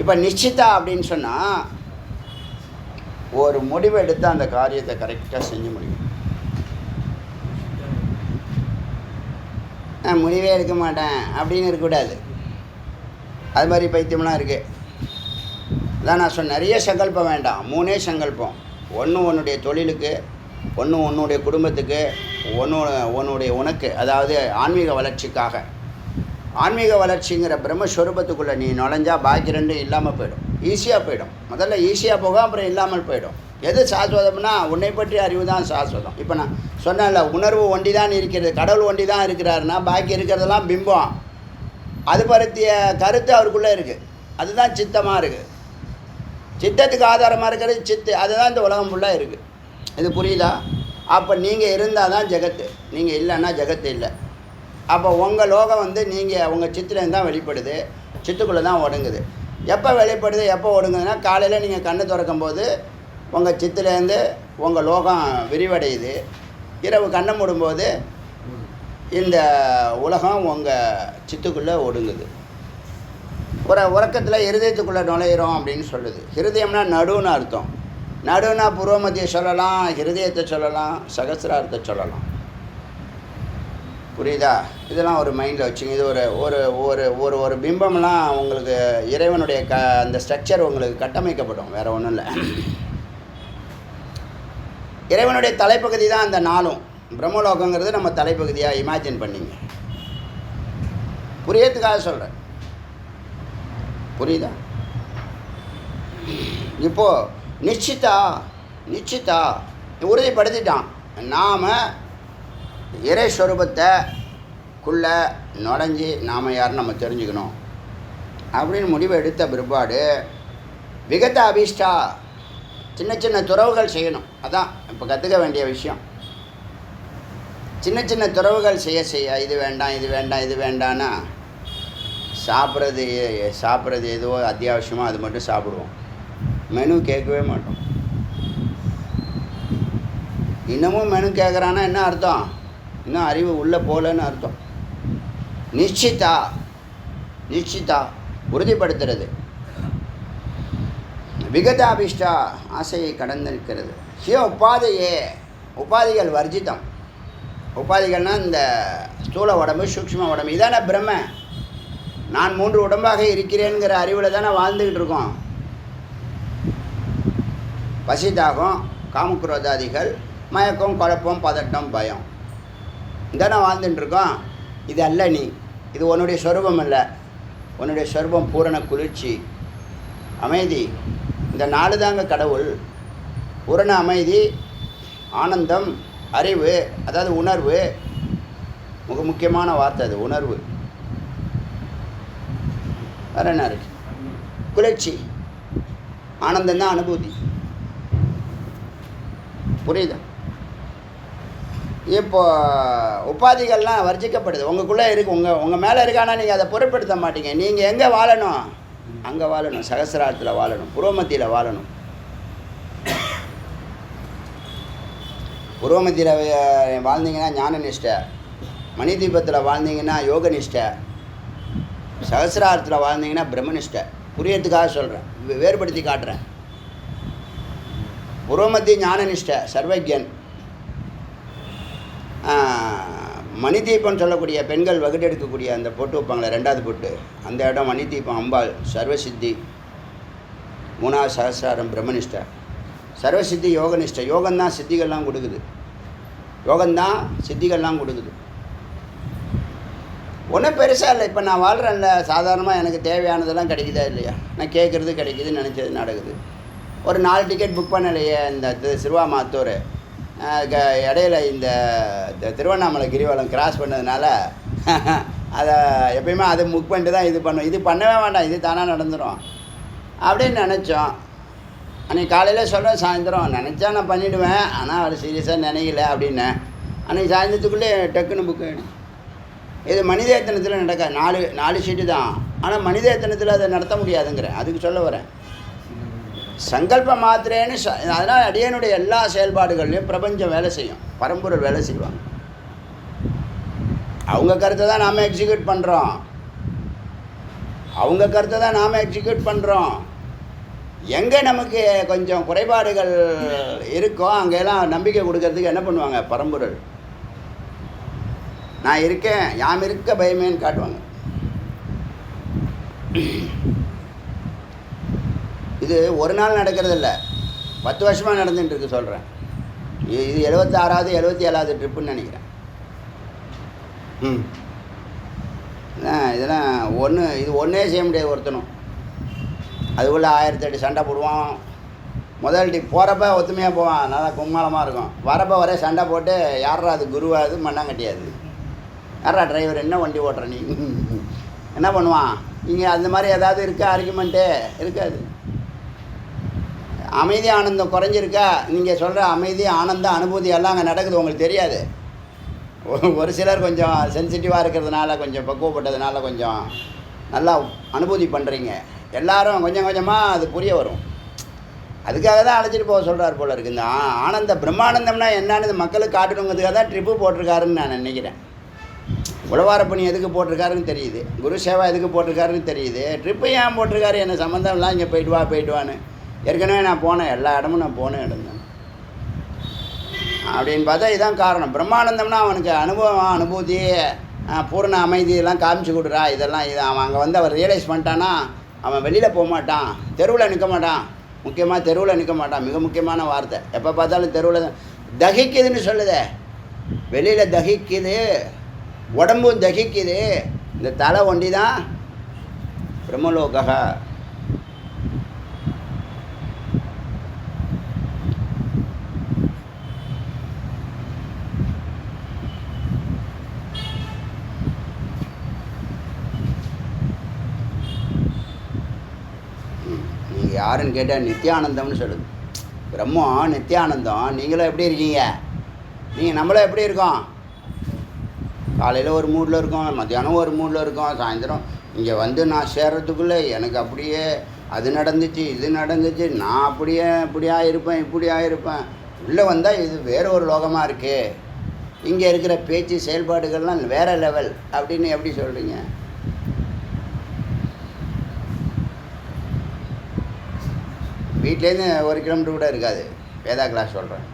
இப்போ நிச்சிதா அப்படின்னு சொன்னால் ஒரு முடிவு எடுத்து அந்த காரியத்தை கரெக்டாக செஞ்சு முடியும். நான் முடிவே எடுக்க மாட்டேன் அப்படின்னு இருக்கக்கூடாது. அது மாதிரி பைத்தியம்லாம் இருக்குது. அதான் நான் சொன்ன, நிறைய சங்கல்பம் வேண்டாம், 3 சங்கல்பம். ஒன்று உன்னுடைய தொழிலுக்கு, ஒன்று உன்னுடைய குடும்பத்துக்கு, உனக்கு, அதாவது ஆன்மீக வளர்ச்சிக்காக. ஆன்மீக வளர்ச்சிங்கிற பிரம்மஸ்வரூபத்துக்குள்ளே நீ நுழைஞ்சா பாக்கி 2 இல்லாமல் போயிடும், ஈஸியாக போயிடும். முதல்ல ஈஸியாக போகும், அப்புறம் இல்லாமல் போயிடும். எது சாஸ்வதம்னா உன்னை பற்றி அறிவு தான் சாஸ்வதம். இப்போ நான் சொன்னேன்ல, உணர்வு ஒண்டி தான் இருக்கிறது, கடவுள் ஒண்டி தான் இருக்கிறாருன்னா பாக்கி இருக்கிறதெல்லாம் பிம்பம். அது பற்றிய கருத்து அவருக்குள்ளே இருக்குது. அதுதான் சித்தமாக இருக்குது. சித்தத்துக்கு ஆதாரமாக இருக்கிறது சித்து. அதுதான் இந்த உலகம் ஃபுல்லாக இருக்குது. இது புரியுதா? அப்போ நீங்கள் இருந்தால் தான் ஜெகத்து, நீங்கள் இல்லைன்னா ஜெகத்து இல்லை. அப்போ உங்கள் லோகம் வந்து நீங்கள் உங்கள் சித்திலேருந்து தான் வெளிப்படுது, சித்துக்குள்ளே தான் ஒடுங்குது. எப்போ வெளிப்படுது எப்போ ஒடுங்குதுன்னா, காலையில் நீங்கள் கண்ணு திறக்கும் போது உங்கள் சித்துலேருந்து உங்கள் லோகம் விரிவடையுது. இரவு கண்ணை மூடும்போது இந்த உலகம் உங்கள் சித்துக்குள்ளே ஒடுங்குது. உறக்கத்தில் இருதயத்துக்குள்ளே நுழையிறோம் அப்படின்னு சொல்லுது. ஹிருதயம்னா நடுன்னு அர்த்தம். நடுனா புருவமத்தியை சொல்லலாம், ஹிருதயத்தை சொல்லலாம், சகசிரார்த்தத்தை சொல்லலாம். புரியுதா? இதெல்லாம் ஒரு மைண்டில் வச்சுங்க. இது ஒரு ஒரு ஒரு ஒரு ஒரு பிம்பம்லாம் உங்களுக்கு இறைவனுடைய அந்த ஸ்ட்ரக்சர் உங்களுக்கு கட்டமைக்கப்படும், வேறு ஒன்றும் இல்லை. இறைவனுடைய தலைப்பகுதி தான் அந்த நாளும். பிரம்மலோகங்கிறது நம்ம தலைப்பகுதியாக இமேஜின் பண்ணிங்க. புரியறதுக்காக சொல்கிறேன். புரியுதா? இப்போது நிச்சிதா உறுதிப்படுத்திட்டான். நாம் இறைஸ்வரூபத்தைக்குள்ளே நுழைஞ்சி நாம் யாருன்னு நம்ம தெரிஞ்சுக்கணும் அப்படின்னு முடிவு எடுத்த பிற்பாடு விகத அபிஷ்டா சின்ன சின்ன துறவுகள் செய்யணும். அதான் இப்போ கற்றுக்க வேண்டிய விஷயம். சின்ன சின்ன துறவுகள் செய்ய இது வேண்டாம் இது வேண்டாம் இது வேண்டான்னா சாப்பிட்றது எதுவோ அத்தியாவசியமோ அது மட்டும் சாப்பிடுவோம். மெனு கேட்கவே மாட்டோம். இன்னமும் மெனு கேட்குறான்னா என்ன அர்த்தம்? இன்னும் அறிவு உள்ளே போகலன்னு அர்த்தம். நிச்சிதா உறுதிப்படுத்துறது. விகதாபிஷ்டா ஆசையை கடந்து நிற்கிறது. உபாதிகள் வர்ஜிதம். உபாதிகள்னால் இந்த ஸ்தூல உடம்பு சூக்ஷ்ம உடம்பு இதான பிரம்ம. நான் 3 உடம்பாக இருக்கிறேங்கிற அறிவில் தானே வாழ்ந்துக்கிட்டு இருக்கோம். பசி, தாகம், காமக்ரோதாதிகள், மயக்கம், குழப்பம், பதட்டம், பயம் இதானே வாழ்ந்துட்டுருக்கோம். இது அல்ல நீ. இது உன்னுடைய சொரூபம் இல்லை. உன்னுடைய சொரூபம் பூரண குளிர்ச்சி, அமைதி. இந்த 4 தாங்க கடவுள். பூரண அமைதி, ஆனந்தம், அறிவு, அதாவது உணர்வு. மிக முக்கியமான வார்த்தை அது, உணர்வு. வேறு என்ன இருக்கு? குளிர்ச்சி, ஆனந்தம் தான் அனுபூதி. புரியுதா? இப்போ உபாதிகள்லாம் வர்ஜிக்கப்படுது. உங்களுக்குள்ளே இருக்குது, உங்கள் மேலே இருக்கானா நீங்கள் அதை பொருட்படுத்த மாட்டீங்க. நீங்கள் எங்கே வாழணும்? அங்கே வாழணும். சகசிரார்த்தத்தில் வாழணும், புருவமத்தியில் வாழணும். புருவமத்தியில் வாழ்ந்தீங்கன்னா ஞான நிஷ்டை, மணி தீபத்தில் வாழ்ந்தீங்கன்னா யோக நிஷ்டை, சகசிரார்த்தத்தில் வாழ்ந்தீங்கன்னா பிரம்மனிஷ்டை. புரியறதுக்காக சொல்கிறேன், வேறுபடுத்தி காட்டுறேன். புருவமத்தி ஞானநிஷ்டை, சர்வஜன். மணிதீபம் சொல்லக்கூடிய பெண்கள் வகுடெடுக்கக்கூடிய அந்த பொட்டு வைப்பாங்களே, 2வது பொட்டு, அந்த இடம் மணிதீபம். அம்பாள் சர்வசித்தி. 3வது சகசிராரம் பிரம்மனிஷ்டை. சர்வசித்தி யோகநிஷ்டை. யோகந்தான் சித்திகள்லாம் கொடுக்குது. ஒன்றும் பெருசாக இல்லை. இப்போ நான் வாழ்கிறேன்ல, சாதாரணமாக எனக்கு தேவையானதெல்லாம் கிடைக்குதா இல்லையா? நான் கேட்குறது கிடைக்குது, நினச்சது நடக்குது. ஒரு 4 டிக்கெட் புக் பண்ணலையே இந்த சிறுவாமாத்தூர். இடையில இந்த திருவண்ணாமலை கிரிவலம் கிராஸ் பண்ணதுனால அதை எப்பயுமே அதை புக் பண்ணிட்டு தான் இது பண்ணும். இது பண்ணவே வேண்டாம், இது தானாக நடந்துடும் அப்படின்னு நினச்சோம். அன்றைக்கி காலையில் சொல்கிறேன், சாயந்தரம் நினச்சா நான் பண்ணிவிடுவேன், ஆனால் அவர் சீரியஸாக நினைக்கல அப்படின்னு. அன்றைக்கி சாயந்தரத்துக்குள்ளே டக்குன்னு புக்கு. இது மனித எத்தனத்தில் நடக்காது. 4 சீட்டு தான். ஆனால் மனித எத்தனத்தில் அதை நடத்த முடியாதுங்கிறேன். அதுக்கு சொல்ல வரேன். சங்கல்ப மாத்திரேன்னு அதனால் அடியனுடைய எல்லா செயல்பாடுகள்லையும் பிரபஞ்சம் வேலை செய்யும், பரம்பொருள் வேலை செய்வாங்க. அவங்க கருத்தை தான் நாம் எக்ஸிக்யூட் பண்ணுறோம். எங்கே நமக்கு கொஞ்சம் குறைபாடுகள் இருக்கோ அங்கெல்லாம் நம்பிக்கை கொடுக்கறதுக்கு என்ன பண்ணுவாங்க? பரம்பொருள். நான் இருக்கேன், யாம் இருக்க பயமேன்னு காட்டுவாங்க. இது ஒரு நாள் நடக்கிறது இல்லை, 10 வருஷமாக நடந்துட்டுருக்கு சொல்கிறேன். இது 76வது 77வது ட்ரிப்புன்னு நினைக்கிறேன். இதெல்லாம் இது ஒன்றே செய்ய முடியாது ஒருத்தனும். அதுக்குள்ளே 1008 சண்டை போடுவான். முதல் டிப் போகிறப்ப ஒத்துமையாக போவான், நல்லா கும்மாளமாக இருக்கும். வரப்போ ஒரே சண்டை போட்டு யாரா அது குருவா அது மண்ணாங்கட்டியாது, யாரா டிரைவர் என்ன வண்டி ஓட்டுற நீ என்ன பண்ணுவான்? இங்கே அந்த மாதிரி ஏதாவது இருக்கா? ஆர்குமெண்ட்டு இருக்காது. அமைதி ஆனந்தம் குறைஞ்சிருக்கா? நீங்கள் சொல்கிற அமைதி ஆனந்த அனுபூதி எல்லாம் அங்கே நடக்குது, உங்களுக்கு தெரியாது. ஒரு சிலர் கொஞ்சம் சென்சிட்டிவாக இருக்கிறதுனால, கொஞ்சம் பக்குவப்பட்டதுனால கொஞ்சம் நல்லா அனுபூதி பண்ணுறீங்க. எல்லாரும் கொஞ்சம் கொஞ்சமாக அது புரிய வரும். அதுக்காக தான் அழைச்சிட்டு போக சொல்கிறார் போல இருக்குது. இந்த ஆனந்த பிரம்மானந்தம்னா என்னன்னு மக்களுக்கு காட்டணுங்கிறதுக்காக தான் ட்ரிப்பு போட்டிருக்காருன்னு நான் நினைக்கிறேன். உழவாரப்பணி எதுக்கு போட்டிருக்காருன்னு தெரியுது, குரு சேவா எதுக்கு போட்டிருக்காருன்னு தெரியுது. ட்ரிப்பு ஏன் போட்டிருக்காரு? என்ன சம்மந்தம்லாம் இங்கே போயிட்டு வான்னு. ஏற்கனவே நான் போனேன், எல்லா இடமும் நான் போன இடம் தான் அப்படின்னு பார்த்தா இதுதான் காரணம். பிரம்மானந்தம்னா அவனுக்கு அனுபவம், அனுபூதி, பூர்ண அமைதி எல்லாம் காமிச்சு கொடுறா. இதெல்லாம் இது அவன் அங்கே வந்து அவர் ரியலைஸ் பண்ணிட்டான்னா அவன் வெளியில் போக மாட்டான், தெருவில் நிற்க மாட்டான். முக்கியமாக தெருவில் நிற்க மாட்டான். மிக முக்கியமான வார்த்தை. எப்போ பார்த்தாலும் தெருவில் தகிக்குதுன்னு சொல்லுதே. வெளியில் தகிக்குது, உடம்பும் தகிக்குது. இந்த தலை ஒண்டி தான் பிரம்மலோகா. நீங்கள் யாருன்னு கேட்டால் நித்யானந்தம்னு சொல்லுது. பிரம்மம் நித்யானந்தம். நீங்களும் எப்படி இருக்கீங்க? நீங்கள் நம்மளும் எப்படி இருக்கோம்? காலையில் ஒரு மூடில் இருக்கோம், மத்தியானம் ஒரு மூடில் இருக்கோம், சாயந்தரம் இங்கே வந்து நான் சேர்றதுக்குள்ளே எனக்கு அப்படியே அது நடந்துச்சு, இது நடந்துச்சு, நான் அப்படியே இப்படியா இருப்பேன். உள்ளே வந்தால் இது வேறு ஒரு லோகமாக இருக்குது. இங்கே இருக்கிற பேச்சு செயல்பாடுகள்லாம் வேறு லெவல் அப்படின்னு எப்படி சொல்கிறீங்க? வீட்லேருந்து 1 கிலோமீட்டர் கூட இருக்காது வேதா கிளாஸ் சொல்கிறேன்.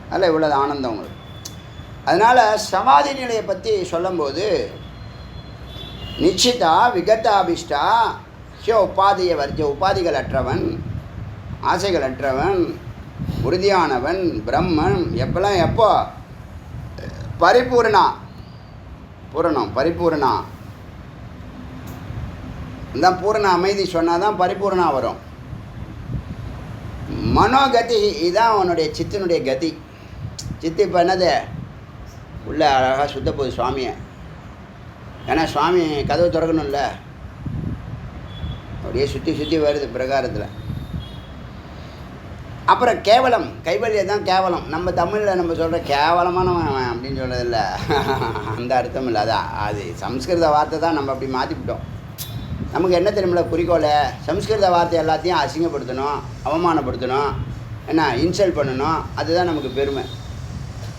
அதில் இவ்வளோ ஆனந்தம் உங்களுக்கு. அதனால் சமாதி நிலையை பற்றி சொல்லும்போது நிச்சிதா விகதாபிஷ்டா உபாதியை வர்ஜ, உபாதிகள் அற்றவன், ஆசைகள் அற்றவன், உறுதியானவன், பிரம்மன். எப்போ பரிபூர்ணா, பரிபூர்ணா இந்த பூர்ண அமைதி சொன்னால் தான் பரிபூர்ணா வரும். மனோகதி இதுதான் அவனுடைய சித்தினுடைய கதி. சித்து இப்போ என்னது உள்ளே அழகாக சுத்த போகுது சுவாமியை. ஏன்னா சுவாமி கதவு திறக்கணும்ல, அப்படியே சுற்றி வருது பிரகாரத்தில். அப்புறம் கேவலம், கைவல்யம் தான் கேவலம். நம்ம தமிழில் நம்ம சொல்கிற கேவலமானவன் அப்படின்னு சொல்கிறதில்ல, அந்த அர்த்தம் இல்லை. அதான் அது சம்ஸ்கிருத வார்த்தை தான் நம்ம அப்படி மாற்றிவிட்டோம். நமக்கு என்ன தெரியுமில்ல குறிக்கோளை? சம்ஸ்கிருத வார்த்தை எல்லாத்தையும் அசிங்கப்படுத்தணும், அவமானப்படுத்தணும், என்ன இன்சல்ட் பண்ணணும். அதுதான் நமக்கு பெருமை.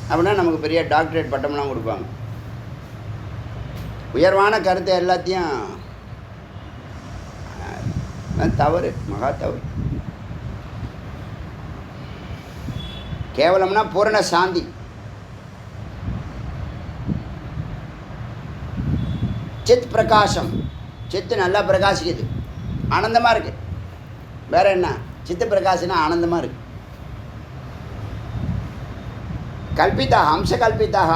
அப்படின்னா நமக்கு பெரிய டாக்டரேட் பட்டம்லாம் கொடுப்பாங்க. உயர்வான கருத்தை எல்லாத்தையும் தவறு, மகா தவறு. கேவலம்னா பூரண சாந்தி. சித் பிரகாசம், சித்து நல்லா பிரகாசிக்குது, ஆனந்தமாக இருக்குது. வேறு என்ன? சித்து பிரகாசனா ஆனந்தமாக இருக்குது. கல்பிதாக, அம்ச கல்பிதாக,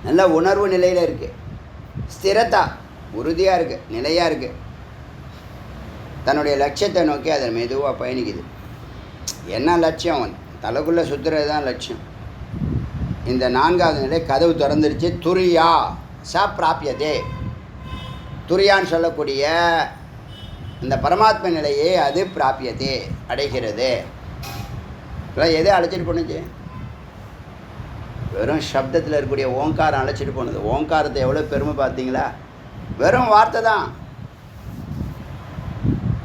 நல்ல உணர்வு நிலையில் இருக்குது. ஸ்திரதா, உறுதியாக இருக்குது, நிலையாக இருக்குது. தன்னுடைய லட்சியத்தை நோக்கி அதை மெதுவாக பயணிக்குது. என்ன லட்சியம்? தலைக்குள்ளே சுற்றுறது தான் லட்சியம். இந்த 4வது நிலை கதவு திறந்துருச்சு. துரியா ச பிராபியதே. துரியான்னு சொல்லக்கூடிய இந்த பரமாத்ம நிலையே அது பிராபியதே, அடைகிறது. இதெல்லாம் எதை அழைச்சிட்டு போணுச்சு? வெறும் சப்தத்தில் இருக்கக்கூடிய ஓங்காரம் அழைச்சிட்டு போனது. ஓங்காரத்தை எவ்வளோ பெருமை பார்த்தீங்களா? வெறும் வார்த்தை தான்.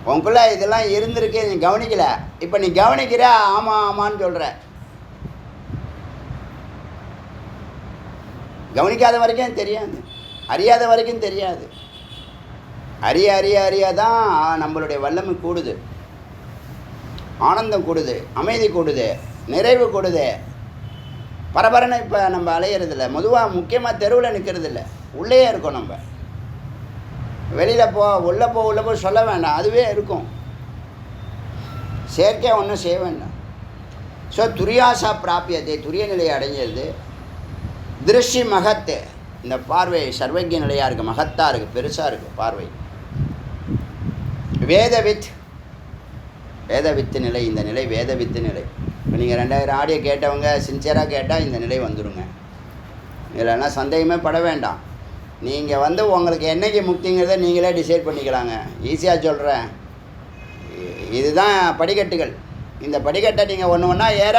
உனக்குள்ளே இதெல்லாம் இருந்திருக்கு, நீ கவனிக்கலை. இப்போ நீ கவனிக்கிற, ஆமான்னு சொல்கிற. கவனிக்காத வரைக்கும் தெரியாது, அறியாத வரைக்கும் தெரியாது. அறியாதான் நம்மளுடைய வல்லமை கூடுது, ஆனந்தம் கூடுது, அமைதி கூடுது, நிறைவு கூடுது. பரபரன்னு இப்போ நம்ம அலையிறதில்ல. பொதுவாக முக்கியமாக தெருவில் நிற்கிறதில்ல, உள்ளே இருக்கோம். நம்ம வெளியில் உள்ளே போ சொல்ல வேண்டாம், அதுவே இருக்கும். செயற்கையாக ஒன்றும் செய்ய வேண்டாம். ஸோ துரியாசா பிராபியத்தை, துரிய நிலையை அடைஞ்சது. திருஷ்டி மகத்து, இந்த பார்வை சர்வஜ்ய நிலையாக இருக்குது, மகத்தாக இருக்குது, பெருசாக இருக்குது பார்வை. வேதவித்து நிலை, இந்த நிலை வேதவித்து நிலை. இப்போ நீங்கள் 2000 ஆடியோ கேட்டவங்க சின்சியராக கேட்டால் இந்த நிலை வந்துடுங்க. இல்லைன்னா சந்தேகமே பட வேண்டாம். நீங்கள் வந்து உங்களுக்கு என்னைக்கு முக்திங்கிறத நீங்களே டிசைட் பண்ணிக்கலாங்க. ஈஸியாக சொல்கிறேன். இதுதான் படிக்கட்டுகள். இந்த படிக்கட்டை நீங்கள் ஒன்று ஒன்றா ஏற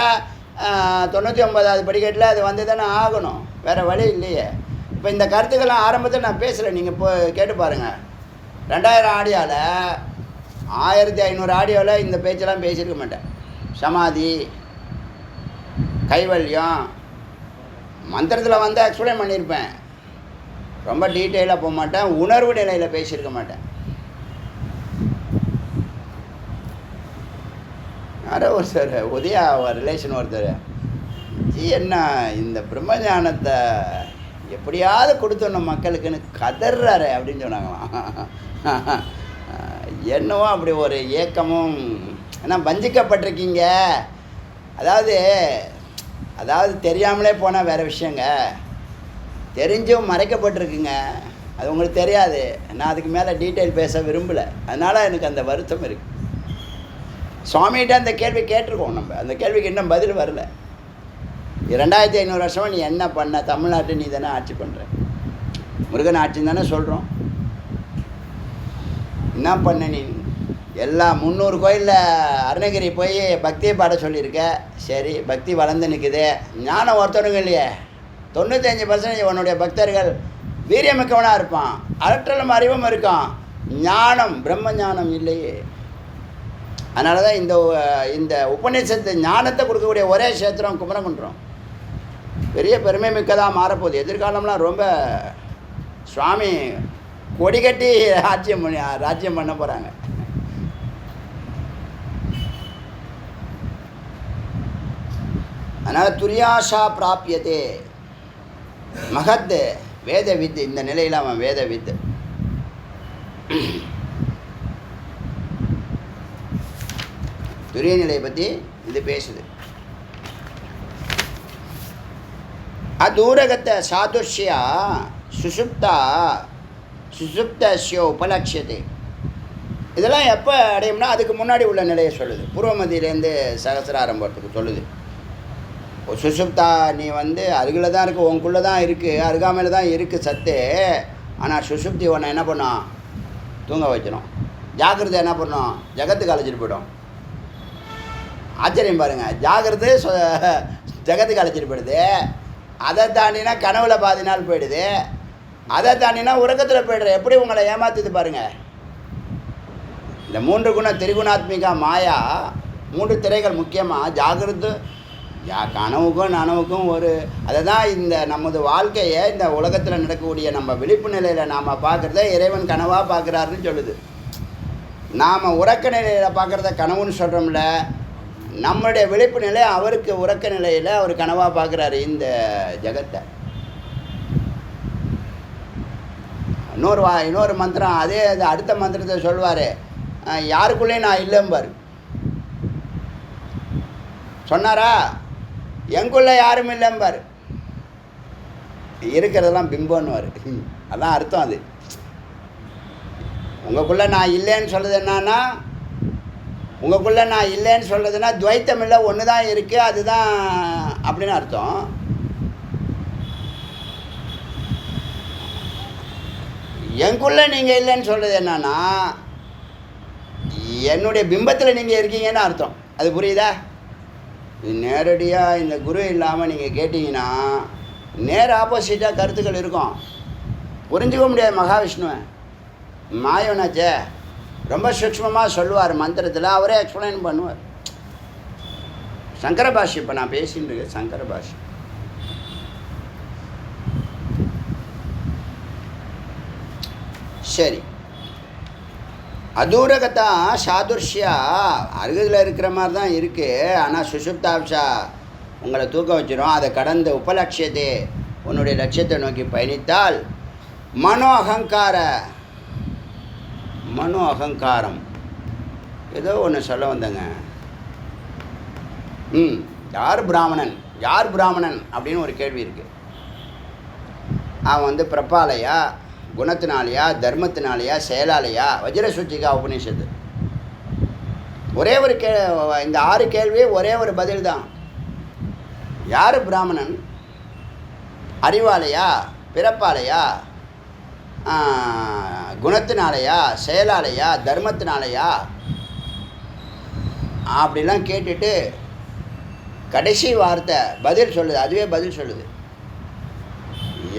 99வது படிக்கட்டில் அது வந்து தானே ஆகணும். வேறு வழி இல்லையே. இப்போ இந்த கருத்துக்கெல்லாம் ஆரம்பத்தில் நான் பேசுகிறேன். நீங்கள் இப்போ கேட்டு பாருங்கள். 2000 ஆடியோவில் 1500 ஆடியோவில் இந்த பேச்செல்லாம் பேசியிருக்க மாட்டேன். சமாதி, கைவல்யம், மந்திரத்தில் வந்து எக்ஸ்பிளைன் பண்ணியிருப்பேன். ரொம்ப டீட்டெயிலாக போக மாட்டேன். உணர்வு நிலையில் பேசியிருக்க மாட்டேன். யாரோ ஒருத்தர் உதயா ரிலேஷன் ஒருத்தர், என்ன இந்த பிரம்மஞானத்தை எப்படியாவது கொடுத்தோம் மக்களுக்குன்னு கதறாரு அப்படின்னு சொன்னாங்களாம். என்னவோ அப்படி ஒரு ஏக்கமும், ஏன்னா வஞ்சிக்கப்பட்டிருக்கீங்க. அதாவது தெரியாமலே போனால் வேறு விஷயங்க, தெரிஞ்சும் மறைக்கப்பட்டிருக்குங்க. அது உங்களுக்கு தெரியாது. நான் அதுக்கு மேலே டீட்டெயில் பேச விரும்பலை. அதனால் எனக்கு அந்த வருத்தம் இருக்குது. சுவாமிகிட்ட அந்த கேள்வி கேட்டிருக்கோம். நம்ம அந்த கேள்விக்கு இன்னும் பதில் வரல. 2500 வருஷமாக நீ என்ன பண்ண? தமிழ்நாட்டை நீ தானே ஆட்சி பண்ணுற, முருகன் ஆட்சின்னு தானே சொல்கிறோம். என்ன பண்ண நீ? எல்லா 300 கோயிலில் அருணகிரி போய் பக்தியை பாட சொல்லியிருக்க. சரி, பக்தி வளர்ந்து நிற்குது. ஞானம் ஒருத்தனுங்க இல்லையே. 95% உன்னுடைய பக்தர்கள் வீரியமிக்கவனாக இருப்பான், அலற்றலும் அறிவும் இருக்கான். ஞானம், பிரம்ம ஞானம் இல்லையே. அதனால தான் இந்த உபநிஷத்து ஞானத்தை கொடுக்கக்கூடிய ஒரே கஷேத்திரம் குமரகுன்றம். பெரிய பெருமை மிக்கதாக மாறப்போகுது. எதிர்காலம்லாம் ரொம்ப சுவாமி கொடி கட்டி ராஜ்யம் பண்ண போகிறாங்க. அதனால் துரியாஷா பிராபியதே மகத் வேத வித்து. இந்த நிலையில் அவன் வேத வித்து. துரிய நிலையை பற்றி இது பேசுது. அதூரகத்தை சாதுஷ்யா சுசுப்தஸ்யோ உபலட்சியத்தை. இதெல்லாம் எப்போ அடையும்னா அதுக்கு முன்னாடி உள்ள நிலையை சொல்லுது. பூர்வமதியிலேருந்து சகசிராரம் போகிறதுக்கு சொல்லுது. சுசுப்தா நீ வந்து அருகில் தான் இருக்குது, உனக்குள்ளே தான் இருக்குது, அருகாமையில் தான் இருக்குது சத்து. ஆனால் சுசுப்தி உன்னை என்ன பண்ணோம்? தூங்க வைக்கணும். ஜாக்கிரதை என்ன பண்ணோம்? ஜகத்துக்கு அழைச்சிட்டு போய்டும். ஆச்சரியம் பாருங்கள். ஜாக்கிரதை ஜகத்துக்கு அழைச்சிட்டு போயிடுது. அதை தாண்டினா கனவுல பாதி நாள் போயிடுது. அதை தாண்டினா உறக்கத்தில் போய்டுற. எப்படி உங்களை ஏமாத்துது பாருங்கள். இந்த 3 குணம் திரிகுணாத்மிகா மாயா, 3 திரைகள் முக்கியமாக ஜாகிரது, கனவுக்கும் நனவுக்கும் ஒரு அதை தான் இந்த நமது வாழ்க்கையை இந்த உலகத்தில் நடக்கக்கூடிய நம்ம விழிப்பு நிலையில் நாம் பார்க்குறத இறைவன் கனவாக பார்க்குறாருன்னு சொல்லுது. நாம் உறக்க நிலையில் பார்க்குறத கனவுன்னு சொல்கிறோம்ல, நம்மளுடைய விழிப்பு நிலை அவருக்கு உறக்க நிலையில் அவர் கனவாக பார்க்குறாரு இந்த ஜகத்தை. இன்னொரு மந்திரம், அதே அடுத்த மந்திரத்தை சொல்வார். யாருக்குள்ளேயும் நான் இல்லைம்பார். சொன்னாரா? எங்குள்ளே யாரும் இல்லைம்பார். இருக்கிறதெல்லாம் பிம்பம்னுவார். அதான் அர்த்தம். அது உங்களுக்குள்ளே நான் இல்லைன்னு சொல்கிறது என்னன்னா, உங்களுக்குள்ளே நான் இல்லைன்னு சொல்கிறதுனா துவைத்தம் இல்லை, ஒன்று தான் இருக்குது, அதுதான் அப்படின்னு அர்த்தம். எங்குள்ளே நீங்கள் இல்லைன்னு சொல்கிறது என்னன்னா, என்னுடைய பிம்பத்தில் நீங்கள் இருக்கீங்கன்னு அர்த்தம். அது புரியுதா? நேரடியாக இந்த குரு இல்லாமல் நீங்கள் கேட்டிங்கன்னா நேர் ஆப்போசிட்டாக கருத்துக்கள் இருக்கும். புரிஞ்சுக்க முடியாது மகாவிஷ்ணுவை. மாயவனாச்சே ரொம்ப சூக்ஷ்மமாக சொல்லுவார் மந்திரத்தில், அவரே எக்ஸ்பிளைன் பண்ணுவார். சங்கர பாஷ்யம் இப்போ நான் பேசின்னு இருக்கேன். சங்கர பாஷ்யம். சரி, அதூரகத்தா சாதுர்ஷியா அருகதில் இருக்கிற மாதிரி தான் இருக்குது. ஆனால் சுசுப்தாப்ஷா உங்களை தூக்க வச்சிடும். அதை கடந்த உபலட்சியத்தை உன்னுடைய லட்சியத்தை நோக்கி பயணித்தால் மனோ அகங்காரம் ஏதோ ஒன்று சொல்ல வந்தங்க. யார் பிராமணன் அப்படின்னு ஒரு கேள்வி இருக்குது. அவன் வந்து பிரபாலையா, குணத்தினாலையா, தர்மத்தினாலையா, செயலாலையா? வஜ்ரசூச்சிகா உபநிஷத்து. ஒரே ஒரு இந்த 6 கேள்வி ஒரே ஒரு பதில் தான். யார் பிராமணன்? அறிவாலையா, பிறப்பாலையா, குணத்தினாலையா, செயலாலையா, தர்மத்தினாலையா அப்படிலாம் கேட்டுட்டு கடைசி வார்த்தை பதில் சொல்லுது. அதுவே பதில் சொல்லுது.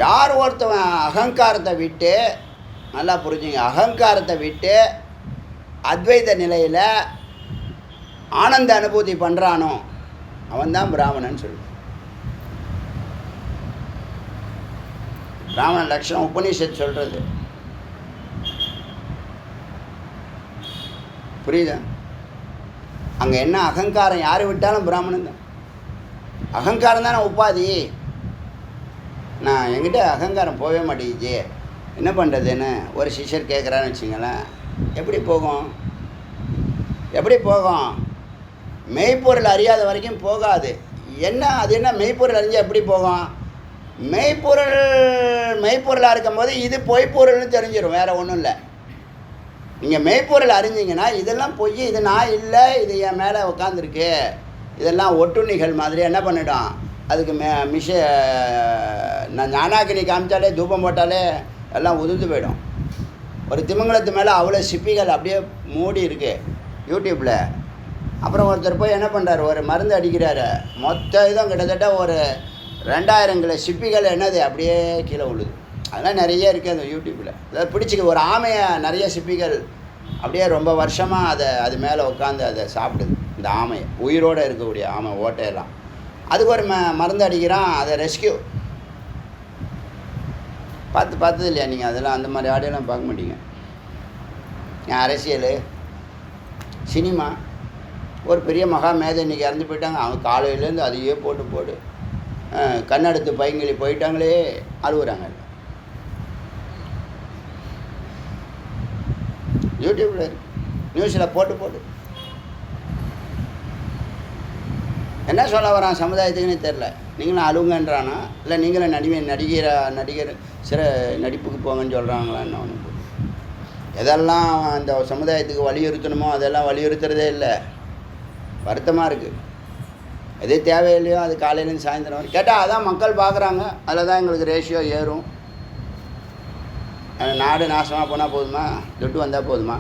யார் ஒருத்தவன் அகங்காரத்தை விட்டு, நல்லா புரிஞ்சுங்க, அகங்காரத்தை விட்டு அத்வைத நிலையில் ஆனந்த அனுபூதி பண்ணுறானோ அவன்தான் பிராமணன் சொல்லு. பிராமண லட்சணம் உபநிஷத் சொல்கிறது. புரியுதா? அங்கே என்ன அகங்காரம் யார் விட்டாலும் பிராமணன் தான். அகங்காரம் தானே உபாதி. நான் என்கிட்ட அகங்காரம் போகவே மாட்டேங்குது, என்ன பண்ணுறதுன்னு ஒரு சிஷ்யர் கேட்குறான்னு வச்சுங்களேன். எப்படி போகும்? எப்படி போகும்? மெய்ப்பொருள் அறியாத வரைக்கும் போகாது. என்ன அது என்ன மெய்ப்பொருள் அறிஞ்சால் எப்படி போகும்? மெய்ப்பொருளாக இருக்கும்போது இது பொய்ப்பொருள்னு தெரிஞ்சிடும், வேறு ஒன்றும் இல்லை. நீங்கள் மெய்ப்பொருள் அறிஞ்சிங்கன்னா இதெல்லாம் பொய், இது நான் இல்லை, இது என் மேலே உட்காந்துருக்கு, இதெல்லாம் ஒட்டுண்ணிகள் மாதிரி என்ன பண்ணிடும், அதுக்கு நான் ஞானாக்கினி காமிச்சாலே தூபம் போட்டாலே எல்லாம் உதிர்ந்து போயிடும். ஒரு திமிங்கலத்து மேலே அவ்வளோ சிப்பிகள் அப்படியே மூடி இருக்குது யூடியூப்பில். அப்புறம் ஒருத்தர் போய் என்ன பண்ணுறாரு, ஒரு மருந்து அடிக்கிறாரு, மொத்த இதுவும் கிட்டத்தட்ட ஒரு 2000 கிலோ சிப்பிகள் என்னது அப்படியே கீழே விழுது. அதெல்லாம் நிறைய இருக்குது அந்த யூடியூப்பில். அதாவது பிடிச்சிக்க ஒரு ஆமையை நிறைய சிப்பிகள் அப்படியே ரொம்ப வருஷமாக அது மேலே உட்காந்து அதை சாப்பிடுது. இந்த ஆமையை, உயிரோடு இருக்கக்கூடிய ஆமை ஓட்டையெல்லாம், அதுக்கு ஒரு மருந்து அடிக்கிறான், அதை ரெஸ்கியூ பார்த்தது இல்லையா நீங்கள்? அதெல்லாம் அந்த மாதிரி ஆடியெல்லாம் பார்க்க மாட்டீங்க. அரசியல், சினிமா, ஒரு பெரிய மகா மேதை இன்றைக்கி இறந்து போயிட்டாங்க, அவங்க காலையிலேருந்து அதையே போட்டு கண்ணெடுத்து பைங்களி போயிட்டாங்களே அழுகுறாங்க. யூடியூப்பில் நியூஸில் போட்டு என்ன சொல்ல வரான் சமுதாயத்துக்குன்னு தெரில. நீங்களும் அழுங்கன்றானா, இல்லை நீங்களும் நடிகர் சிற நடிப்புக்கு போங்கன்னு சொல்கிறாங்களான்னு ஒன்று. எதெல்லாம் அந்த சமுதாயத்துக்கு வலியுறுத்தணுமோ அதெல்லாம் வலியுறுத்துறதே இல்லை. வருத்தமாக இருக்குது. எது தேவையில்லையோ அது காலையிலேருந்து சாயந்தரம் வரை கேட்டால் அதான் மக்கள் பார்க்குறாங்க, அதில் தான் எங்களுக்கு ரேஷியோ ஏறும். நாடு நாசமாக போனால் போதுமா? துட்டு வந்தால் போதுமா?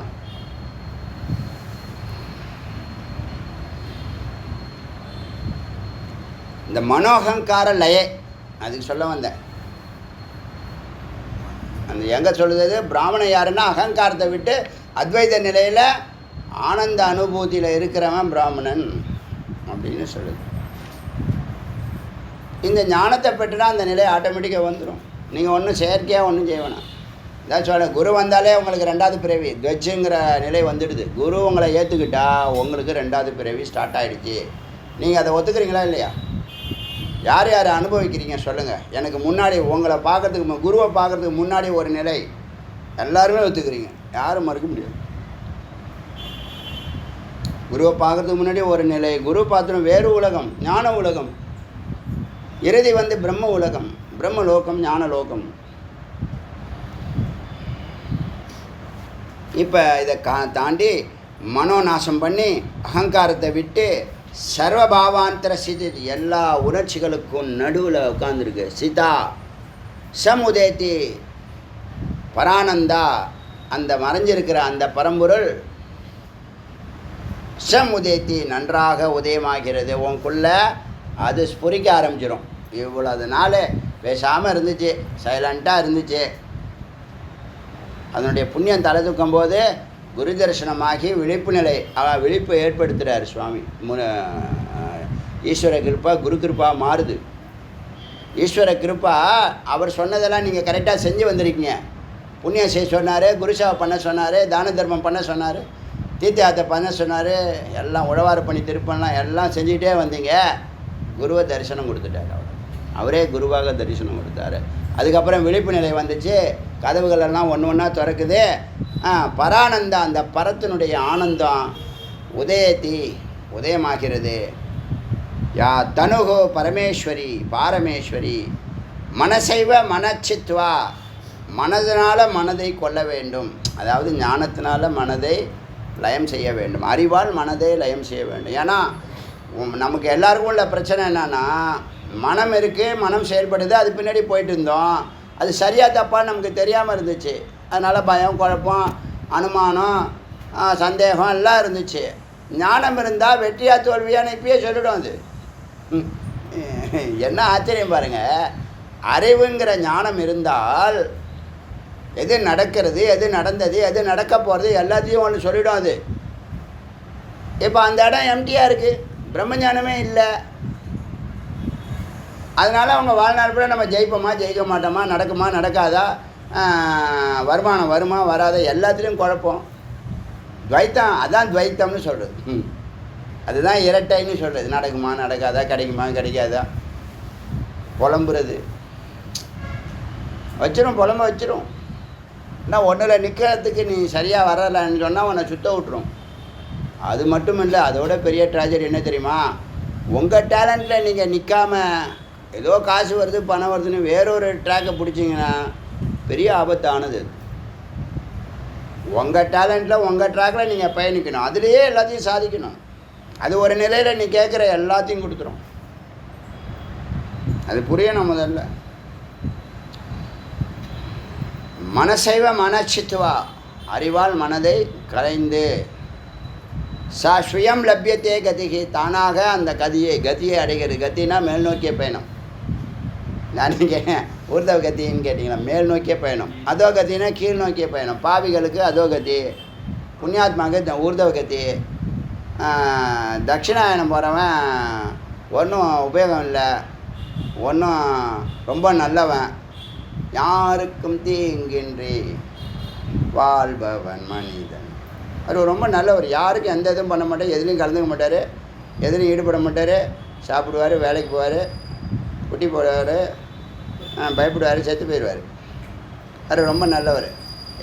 இந்த மனோகங்கார லயே அதுக்கு சொல்ல வந்தேன். அந்த எங்கே சொல்லுது, பிராமணன் யாருன்னா அகங்காரத்தை விட்டு அத்வைத நிலையில் ஆனந்த அனுபூதியில் இருக்கிறவன் பிராமணன் அப்படின்னு சொல்லுது. இந்த ஞானத்தை பெற்றுனா அந்த நிலை ஆட்டோமேட்டிக்காக வந்துடும். நீங்கள் ஒன்றும் செயற்கையாக ஒன்றும் செய்ய வேணாம். இதான் சொல்ல, குரு வந்தாலே உங்களுக்கு 2வது பிறவி துவஜுங்கிற நிலை வந்துடுது. குரு உங்களை ஏற்றுக்கிட்டா உங்களுக்கு 2வது பிறவி ஸ்டார்ட் ஆகிடுச்சு. நீங்கள் அதை ஒத்துக்கிறீங்களா இல்லையா? யார் யார் அனுபவிக்கிறீங்க சொல்லுங்கள். எனக்கு முன்னாடி உங்களை பார்க்குறதுக்கு, குருவை பார்க்குறதுக்கு முன்னாடி ஒரு நிலை எல்லாருமே ஒத்துக்கிறீங்க, யாரும் மறுக்க முடியாது. குருவை பார்க்குறதுக்கு முன்னாடி ஒரு நிலை, குரு பார்த்துடும் வேறு உலகம், ஞான உலகம், இறுதி பிரம்ம உலகம், பிரம்ம லோகம், ஞான லோகம். இப்போ இதை தாண்டி மனோநாசம் பண்ணி அகங்காரத்தை விட்டு சர்வபாவாந்தர சிதி, எல்லா உணர்ச்சிகளுக்கும் நடுவில் உட்காந்துருக்கு. சிதா சமுதேதி பரானந்தா, அந்த மறைஞ்சிருக்கிற அந்த பரம்பொருள் சமுதேத்தி நன்றாக உதயமாகிறது. உனக்குள்ள அது ஸ்புரிக்க ஆரம்பிச்சிடும். இவ்வளவு நாள் பேசாமல் இருந்துச்சு, சைலண்ட்டாக இருந்துச்சு. அதனுடைய புண்ணியம் தலை தூக்கும் போது குரு தரிசனமாகி விழிப்பு நிலை, விழிப்பு ஏற்படுத்துகிறார் சுவாமி. ஈஸ்வர கிருப்பா குரு கிருப்பா மாறுது. ஈஸ்வர கிருப்பா அவர் சொன்னதெல்லாம் நீங்கள் கரெக்டாக செஞ்சு வந்திருக்கீங்க. புண்ணியம் செய்ய சொன்னார், குருசேவை பண்ண சொன்னார், தான தர்மம் பண்ண சொன்னார், தீர்த்தயாத்திரை பண்ண சொன்னார், எல்லாம் உழவாறு பண்ணி திருப்பம்லாம் எல்லாம் செஞ்சுக்கிட்டே வந்தீங்க. குருவை தரிசனம் கொடுத்துட்டார். அவரே குருவாக தரிசனம் கொடுத்தாரு. அதுக்கப்புறம் விழிப்பு நிலை வந்துச்சு, கதவுகள் எல்லாம் ஒன்று ஒன்றா திறக்குது. பரானந்தம், அந்த பரத்தினுடைய ஆனந்தம் உதயத்தி உதயமாகிறது. யா தனுகோ பரமேஸ்வரி பாரமேஸ்வரி மனசைவ மனச்சித்வா, மனதினால் மனதை கொள்ள வேண்டும். அதாவது ஞானத்தினால மனதை லயம் செய்ய வேண்டும், அறிவால் மனதை லயம் செய்ய வேண்டும். ஏன்னா நமக்கு எல்லாருக்கும் உள்ள பிரச்சனை என்னன்னா, மனம் இருக்குது, மனம் செயல்படுது, அது பின்னாடி போயிட்டு இருந்தோம். அது சரியாக தப்பான்னு நமக்கு தெரியாமல் இருந்துச்சு. அதனால் பயம், குழப்பம், அனுமானம், சந்தேகம் எல்லாம் இருந்துச்சு. ஞானம் இருந்தால் வெற்றியா தோல்வியான்னு இப்பயே சொல்லிடும். அது என்ன ஆச்சரியம் பாருங்கள். அறிவுங்கிற ஞானம் இருந்தால் எது நடக்கிறது, எது நடந்தது, எது நடக்க போகிறது எல்லாத்தையும் ஒன்று சொல்லிடும். அது இப்போ அந்த இடம் எம்டியாக இருக்குது, பிரம்மஞானமே இல்லை. அதனால் அவங்க வாழ்நாள் கூட நம்ம ஜெயிப்போமா ஜெயிக்க மாட்டோமா, நடக்குமா நடக்காதா, வருமானம் வருமா வராத, எல்லாத்துலேயும் குழப்பம். துவைத்தம், அதான் துவைத்தம்னு சொல்கிறது. அதுதான் இரட்டைன்னு சொல்கிறது. நடக்குமா நடக்காதா, கிடைக்குமா கிடைக்காதா, புலம்புறது வச்சிரும், புலம்ப வச்சிரும். ஆனால் ஒன்றில் நிற்கிறதுக்கு நீ சரியாக வரலைன்னு சொன்னால் உன்னை சுத்த விட்டுரும். அது மட்டும் இல்லை, அதோட பெரிய ட்ராஜடி என்ன தெரியுமா? உங்கள் டேலண்ட்டில் நீங்கள் நிற்காம ஏதோ காசு வருது பணம் வருதுன்னு வேறொரு ட்ராக்கை பிடிச்சிங்கன்னா பெரிய ஆபத்தானது. உங்கள் டேலண்ட்டில் உங்கள் ட்ராக்கில் நீங்கள் பயணிக்கணும், அதுலேயே எல்லாத்தையும் சாதிக்கணும். அது ஒரு நிலையில் நீ கேட்குற எல்லாத்தையும் கொடுத்துரும். அது புரியணும். முதல்ல மனசைவ மனச்சித்துவா, அறிவால் மனதை கலைந்து சா ஸ்வயம் லப்யத்தே கதிகி, தானாக அந்த கதியை அடைகிறது. கத்தினா மேல் நோக்கிய பயணம். நான் நீங்கள் ஊர்தவ கத்தின்னு கேட்டிங்களா? மேல் நோக்கிய பயணம். அதோ கத்தினா கீழ் நோக்கிய பயணம். பாவிகளுக்கு அதோ கத்தி, புண்ணியாத்மாவுக்கு ஊர்தவ கத்தி. தட்சிணாயனம் போகிறவன் ஒன்றும் உபயோகம் இல்லை, ஒன்றும் ரொம்ப நல்லவன், யாருக்கும் தீங்கின்றி வாழ்பவன் மனிதன். அவர் ரொம்ப நல்லவர், யாருக்கும் எந்த இதுவும் பண்ண மாட்டார், எதுலேயும் கலந்துக்க மாட்டார், எதுலையும் ஈடுபட மாட்டார். சாப்பிடுவார், வேலைக்கு போவார், குட்டி போடுவார், பயப்படுவார், செத்து போயிடுவார். அவர் ரொம்ப நல்லவர்.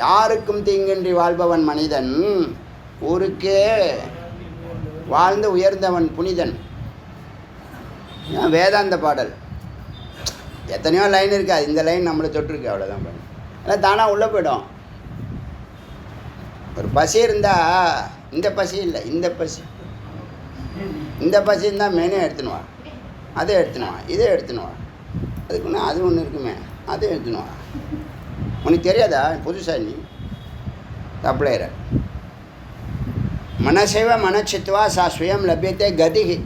யாருக்கும் தீங்கின்றி வாழ்பவன் மனிதன், ஊருக்கே வாழ்ந்து உயர்ந்தவன் புனிதன். வேதாந்த பாடல் எத்தனையோ லைன் இருக்குது, இந்த லைன் நம்மளை தொட்டிருக்கு, அவ்வளோதான். ஆனால் தானாக உள்ளே போய்டும். ஒரு பசி இருந்தால் இந்த பசி இல்லை, இந்த பசி, இந்த பசி இருந்தால் மெனு எடுத்துனுவான், அதை எடுத்துனுவான், இதை எடுத்துனுவான், அதுக்குன்னா அது ஒன்று இருக்குமே, அதை எடுத்துனுவான். உனக்கு தெரியாதா? புதுசாக நீ தப்பிலையிற. மனசைவ மனச்சித்துவா சா ஸ்வயம் லப்யத்தே கதிகி.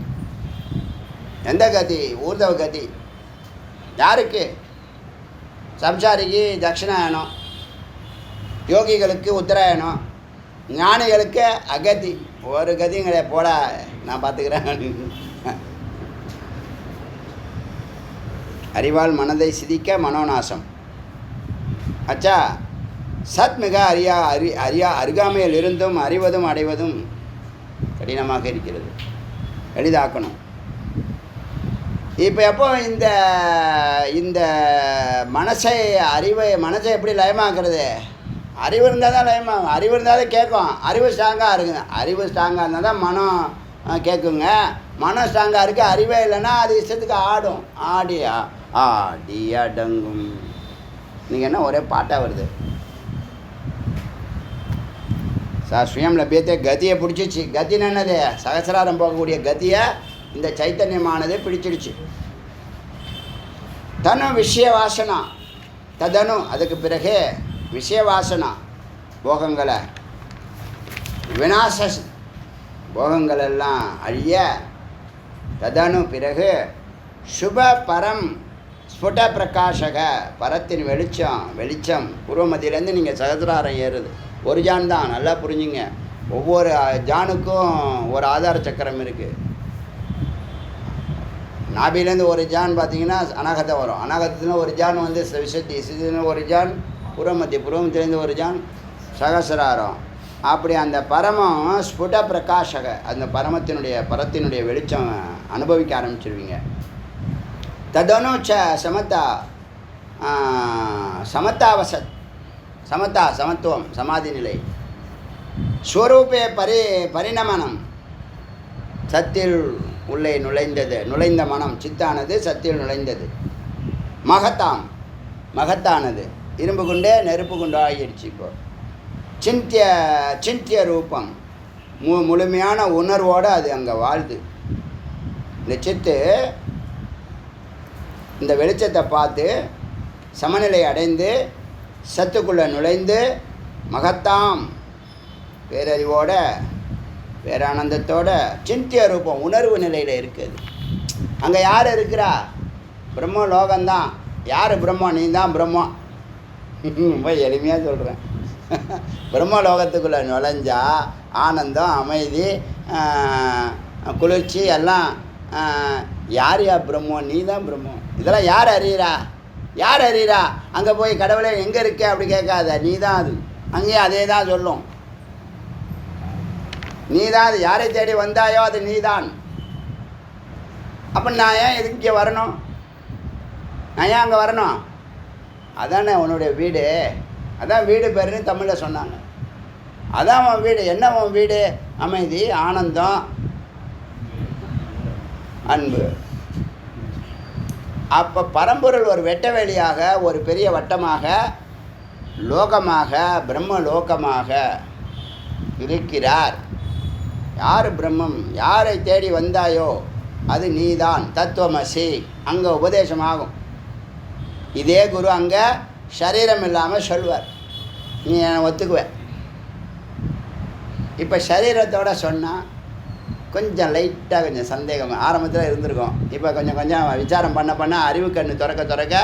எந்த கதி? ஊர்தவ கதி. யாருக்கு? சம்சாரிக்கு தட்சிணாயனம், யோகிகளுக்கு உத்தராயணம், ஞானிகளுக்கு அகதி. ஒரு கதியும் கிடையாது, போடா நான் பார்த்துக்கிறேன். அறிவால் மனதை சிதிக்க மனோநாசம். அச்சா சத் மிக அருகாமையில் இருந்தும் அறிவதும் அடைவதும் கடினமாக இருக்கிறது. எளிதாக்கணும். இப்போ எப்போ இந்த மனசை மனசை எப்படி லயமாக்குறது? அறிவு இருந்தால் தான் லயமாகும். அறிவு இருந்தால் தான் கேட்கும். அறிவு ஸ்ட்ராங்காக இருக்குங்க. அறிவு ஸ்ட்ராங்காக இருந்தால் தான் மனம் கேட்குங்க. மனம் ஸ்ட்ராங்காக இருக்குது. அறிவே இல்லைன்னா அது இஷ்டத்துக்கு ஆடும். ஆடி அடங்கும். நீங்கள் என்ன ஒரே பாட்டாக வருது? சுயம் லபியத்தை கதியை பிடிச்சிச்சு. கத்தின்னு என்னது? சகசிராரம் போகக்கூடிய கதியை இந்த சைத்தன்யமானது பிடிச்சிடுச்சு. தனு விஷய வாசனா ததனு, அதுக்கு பிறகு விஷய வாசனா போகங்களை விநாச, போகங்களெல்லாம் அழிய, ததனு பிறகு சுப பரம் ஸ்புட பிரகாஷக, பரத்தின் வெளிச்சம் பூர்வமதியிலேருந்து நீங்கள் சகசிராரம் ஏறுது. ஒரு ஜான் தான், நல்லா புரிஞ்சுங்க. ஒவ்வொரு ஜானுக்கும் ஒரு ஆதார சக்கரம் இருக்குது. நாபிலேருந்து ஒரு ஜான் பார்த்தீங்கன்னா அநாகதம் வரும். அநாகத்தில் ஒரு ஜான் வந்து விசத்தி, சிதின்னு ஒரு ஜான் புறமத்திலேருந்து ஒரு ஜான் சகசிராரம். அப்படி அந்த பரமம் ஸ்புட பிரகாஷக, அந்த பரத்தினுடைய வெளிச்சம் அனுபவிக்க ஆரம்பிச்சிருவீங்க. ததனு சமத்தாவசத், சமத்துவம், சமாதி நிலை. ஸ்வரூபே பரிணமனம், சத்தில் உள்ளே நுழைந்த மனம் சித்தானது சத்தில் நுழைந்தது. மகத்தானது இரும்பு குண்டே நெருப்பு குண்டு ஆகிடுச்சு. இப்போ சிந்திய ரூபம், முழுமையான உணர்வோடு அது அங்கே வாழ்து. இந்த சித்து இந்த வெளிச்சத்தை பார்த்து சமநிலை அடைந்து சத்துக்குள்ளே நுழைந்து மகத்தாம் பேரறிவோட பேரானந்தத்தோட சிந்திய ரூபம் உணர்வு நிலையில் இருக்குது. அங்கே யார் இருக்கிறா? பிரம்ம லோகம்தான். யார் பிரம்மம்? நீ தான் பிரம்மம். ரொம்ப எளிமையாக சொல்கிறேன். பிரம்ம லோகத்துக்குள்ளே நுழைஞ்சா ஆனந்தம், அமைதி, குளிர்ச்சி எல்லாம். யார் பிரம்மம்? நீ தான் பிரம்மம். இதெல்லாம் யார் அறிகிறா? யார் அறிகிறா? அங்கே போய் கடவுளே எங்கே இருக்க அப்படி கேட்காத. நீ தான் அது. அங்கேயும் அதே தான் சொல்லும். நீ தான் அது. யாரை தேடி வந்தாயோ அது நீ தான். அப்போ நான் ஏன் எதுக்கு இங்கே வரணும்? நான் ஏன் அங்கே வரணும்? அதானே உன்னுடைய வீடு. அதான் வீடு பேருன்னு தமிழில் சொன்னாங்க. அதான் உன் வீடு. என்ன உன் வீடு? அமைதி, ஆனந்தம், அன்பு. அப்போ பரம்பொருள் ஒரு வெட்ட வெளியாக, ஒரு பெரிய வட்டமாக, லோகமாக, பிரம்ம லோகமாக இருக்கிறார். யார் பிரம்மம்? யாரை தேடி வந்தாயோ அது நீதான். தத்துவமசி. அங்கே உபதேசமாகும். இதே குரு அங்கே சரீரம் இல்லாமல் சொல்வார். நீ ஒத்துக்குவேன். இப்போ சரீரத்தோடு சொன்னால் கொஞ்சம் லைட்டாக கொஞ்சம் சந்தேகம் ஆரம்பத்தில் இருந்திருக்கும். இப்போ கொஞ்சம் கொஞ்சம் விசாரம் பண்ண அறிவு கண்ணு திறக்க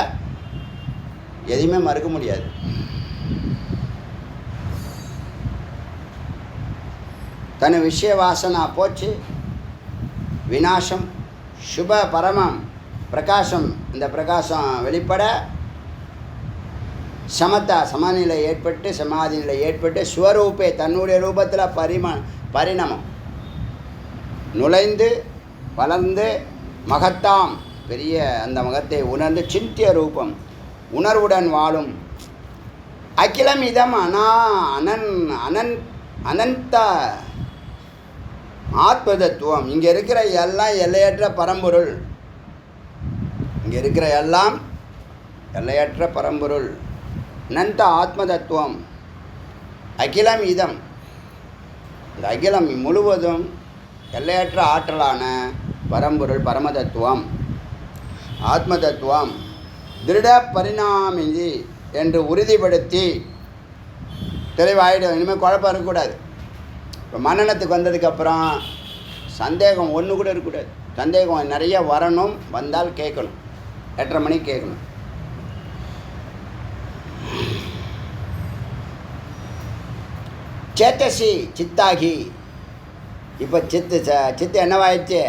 எதையுமே மறுக்க முடியாது. தன் விஷய வாசனா போச்சு. விநாசம் சுப பரமம் பிரகாசம். இந்த பிரகாசம் வெளிப்பட சமத்தா சமநிலை ஏற்பட்டு சமாதி நிலை ஏற்பட்டு ஸ்வரூபே தன்னுடைய ரூபத்தில் பரிணாமம் நுழைந்து வளர்ந்து மகத்தாம் பெரிய அந்த மகத்தை உணர்ந்து சிந்திய ரூபம் உணர்வுடன் வாழும் அகிலம் இதம் அனந்த ஆத்மதத்துவம். இங்கே இருக்கிற எல்லாம் எல்லையற்ற பரம்பொருள். இங்கே இருக்கிற எல்லாம் எல்லையற்ற பரம்பொருள். அனந்த ஆத்மதத்துவம் அகிலம் இதம். இந்த அகிலம் முழுவதும் எல்லையற்ற ஆற்றலான பரம்பொருள் பரமதத்துவம் ஆத்மதத்துவம் திருட பரிணாமிஞ்சி என்று உறுதிப்படுத்தி தெளிவாயிடும். இனிமேல் குழப்பம் இருக்கக்கூடாது. இப்போ மன்னனத்துக்கு வந்ததுக்கப்புறம் சந்தேகம் ஒன்று கூட இருக்கக்கூடாது. சந்தேகம் நிறைய வரணும். வந்தால் கேட்கணும். 8:30 மணிக்கு கேட்கணும். சேத்தசி சித்தாகி. இப்போ சித்து என்னவாயிடுச்சு?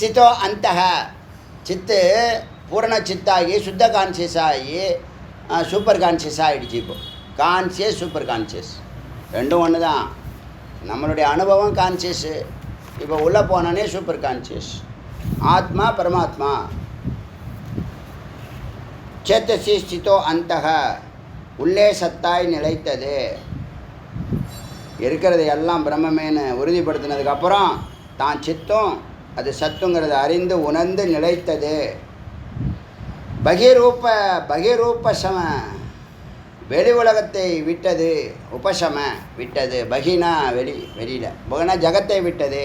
சித்தோ அந்தக. சித்து பூரண சித்தாகி சுத்த கான்சியஸ் ஆகி சூப்பர் கான்சியஸ் ஆகிடுச்சு. இப்போ கான்சியஸ் சூப்பர் கான்சியஸ் ரெண்டும் ஒன்று தான். நம்மளுடைய அனுபவம் கான்சியஸு. இப்போ உள்ளே போனோன்னே சூப்பர் கான்சியஸ். ஆத்மா பரமாத்மா. சேத்தசி ஸ்திதோ அந்தக. உள்ளே சத்தாய் நிலைத்தது. இருக்கிறது எல்லாம் பிரம்மமேன்னு உறுதிப்படுத்தினதுக்கப்புறம் தான் சித்தம் அது சத்துங்கிறத அறிந்து உணர்ந்து நிலைத்தது. பகிரூப சம வெளி உலகத்தை விட்டது. உபசம விட்டது. பகினா வெளியில். பகனா ஜகத்தை விட்டது.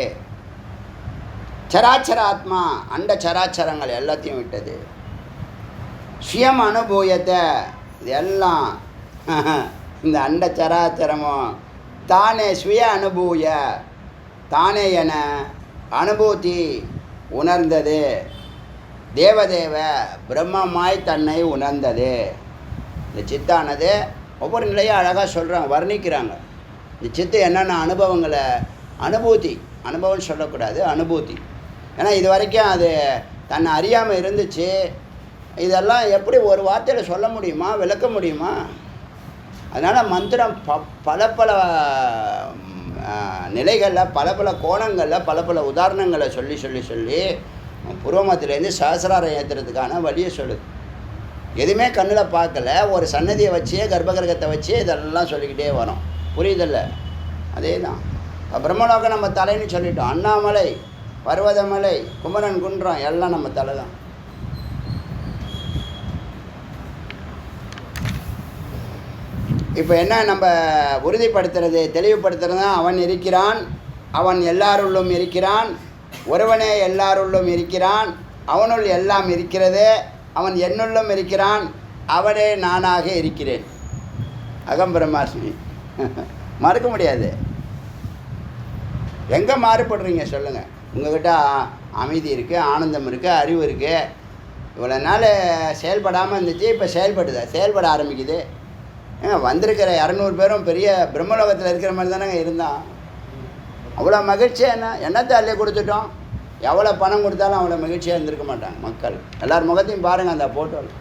சராச்சர ஆத்மா அண்ட சராச்சரங்கள் எல்லாத்தையும் விட்டது. சுயம் அனுபூயத்தை. இது எல்லாம் இந்த அண்ட சராச்சரமும் தானே சுய அனுபூய தானே என அனுபூதி உணர்ந்தது. தேவதேவ பிரம்மமாய் தன்னை உணர்ந்தது. இந்த சித்தானது ஒவ்வொரு நிலையும் அழகாக சொல்கிறாங்க, வர்ணிக்கிறாங்க. இந்த சித்து என்னென்ன அனுபவங்களை அனுபவம்னு சொல்லக்கூடாது, அனுபூதி. ஏன்னா இது வரைக்கும் அது தன்னை அறியாமல் இருந்துச்சு. இதெல்லாம் எப்படி ஒரு வார்த்தையில் சொல்ல முடியுமா, விளக்க முடியுமா? அதனால் மந்திரம் பல நிலைகளில் பல கோணங்களில் பல உதாரணங்களை சொல்லி பூர்வமத்திலேருந்து சஹசிராரம் ஏற்றுறதுக்கான வழியை சொல்லுது. எதுவுமே கண்ணில் பார்க்கல, ஒரு சன்னதியை வச்சே கர்ப்பகிரகத்தை வச்சே இதெல்லாம் சொல்லிக்கிட்டே வரோம். புரியுதில்ல? அதே தான். பிரம்மலோகம் நம்ம தலைன்னு சொல்லிட்டோம். அண்ணாமலை, பர்வதமலை, குமரன் குன்றம் எல்லாம் நம்ம தலை தான். இப்போ என்ன நம்ம உறுதிப்படுத்துறது, தெளிவுபடுத்துறது? அவன் இருக்கிறான், அவன் எல்லாருள்ளும் இருக்கிறான், ஒருவனே எல்லாருள்ளும் இருக்கிறான், அவனுள் எல்லாம் இருக்கிறது, அவன் என்னுள்ளும் இருக்கிறான், அவனே நானாக இருக்கிறேன். அகம் பிரம்மாஸ்மி. மறுக்க முடியாது. எங்கே மாறுபடுறீங்க சொல்லுங்கள்? உங்கள்கிட்ட அமைதி இருக்குது, ஆனந்தம் இருக்குது, அறிவு இருக்குது. இவ்வளோ நாள் செயல்படாமல் இருந்துச்சு, இப்போ செயல்பட ஆரம்பிக்குது. வந்திருக்கிற 200 பேரும் பெரிய பிரம்மலோகத்தில் இருக்கிற மாதிரி தானேங்க இருந்தான். அவ்வளோ மகிழ்ச்சியாக என்னத்தை அள்ளி கொடுத்துட்டோம். எவ்வளோ பணம் கொடுத்தாலும் அவ்வளோ மகிழ்ச்சியாக இருந்திருக்க மாட்டாங்க மக்கள். எல்லார் முகத்தையும் பாருங்கள் அந்த ஃபோட்டோவில்.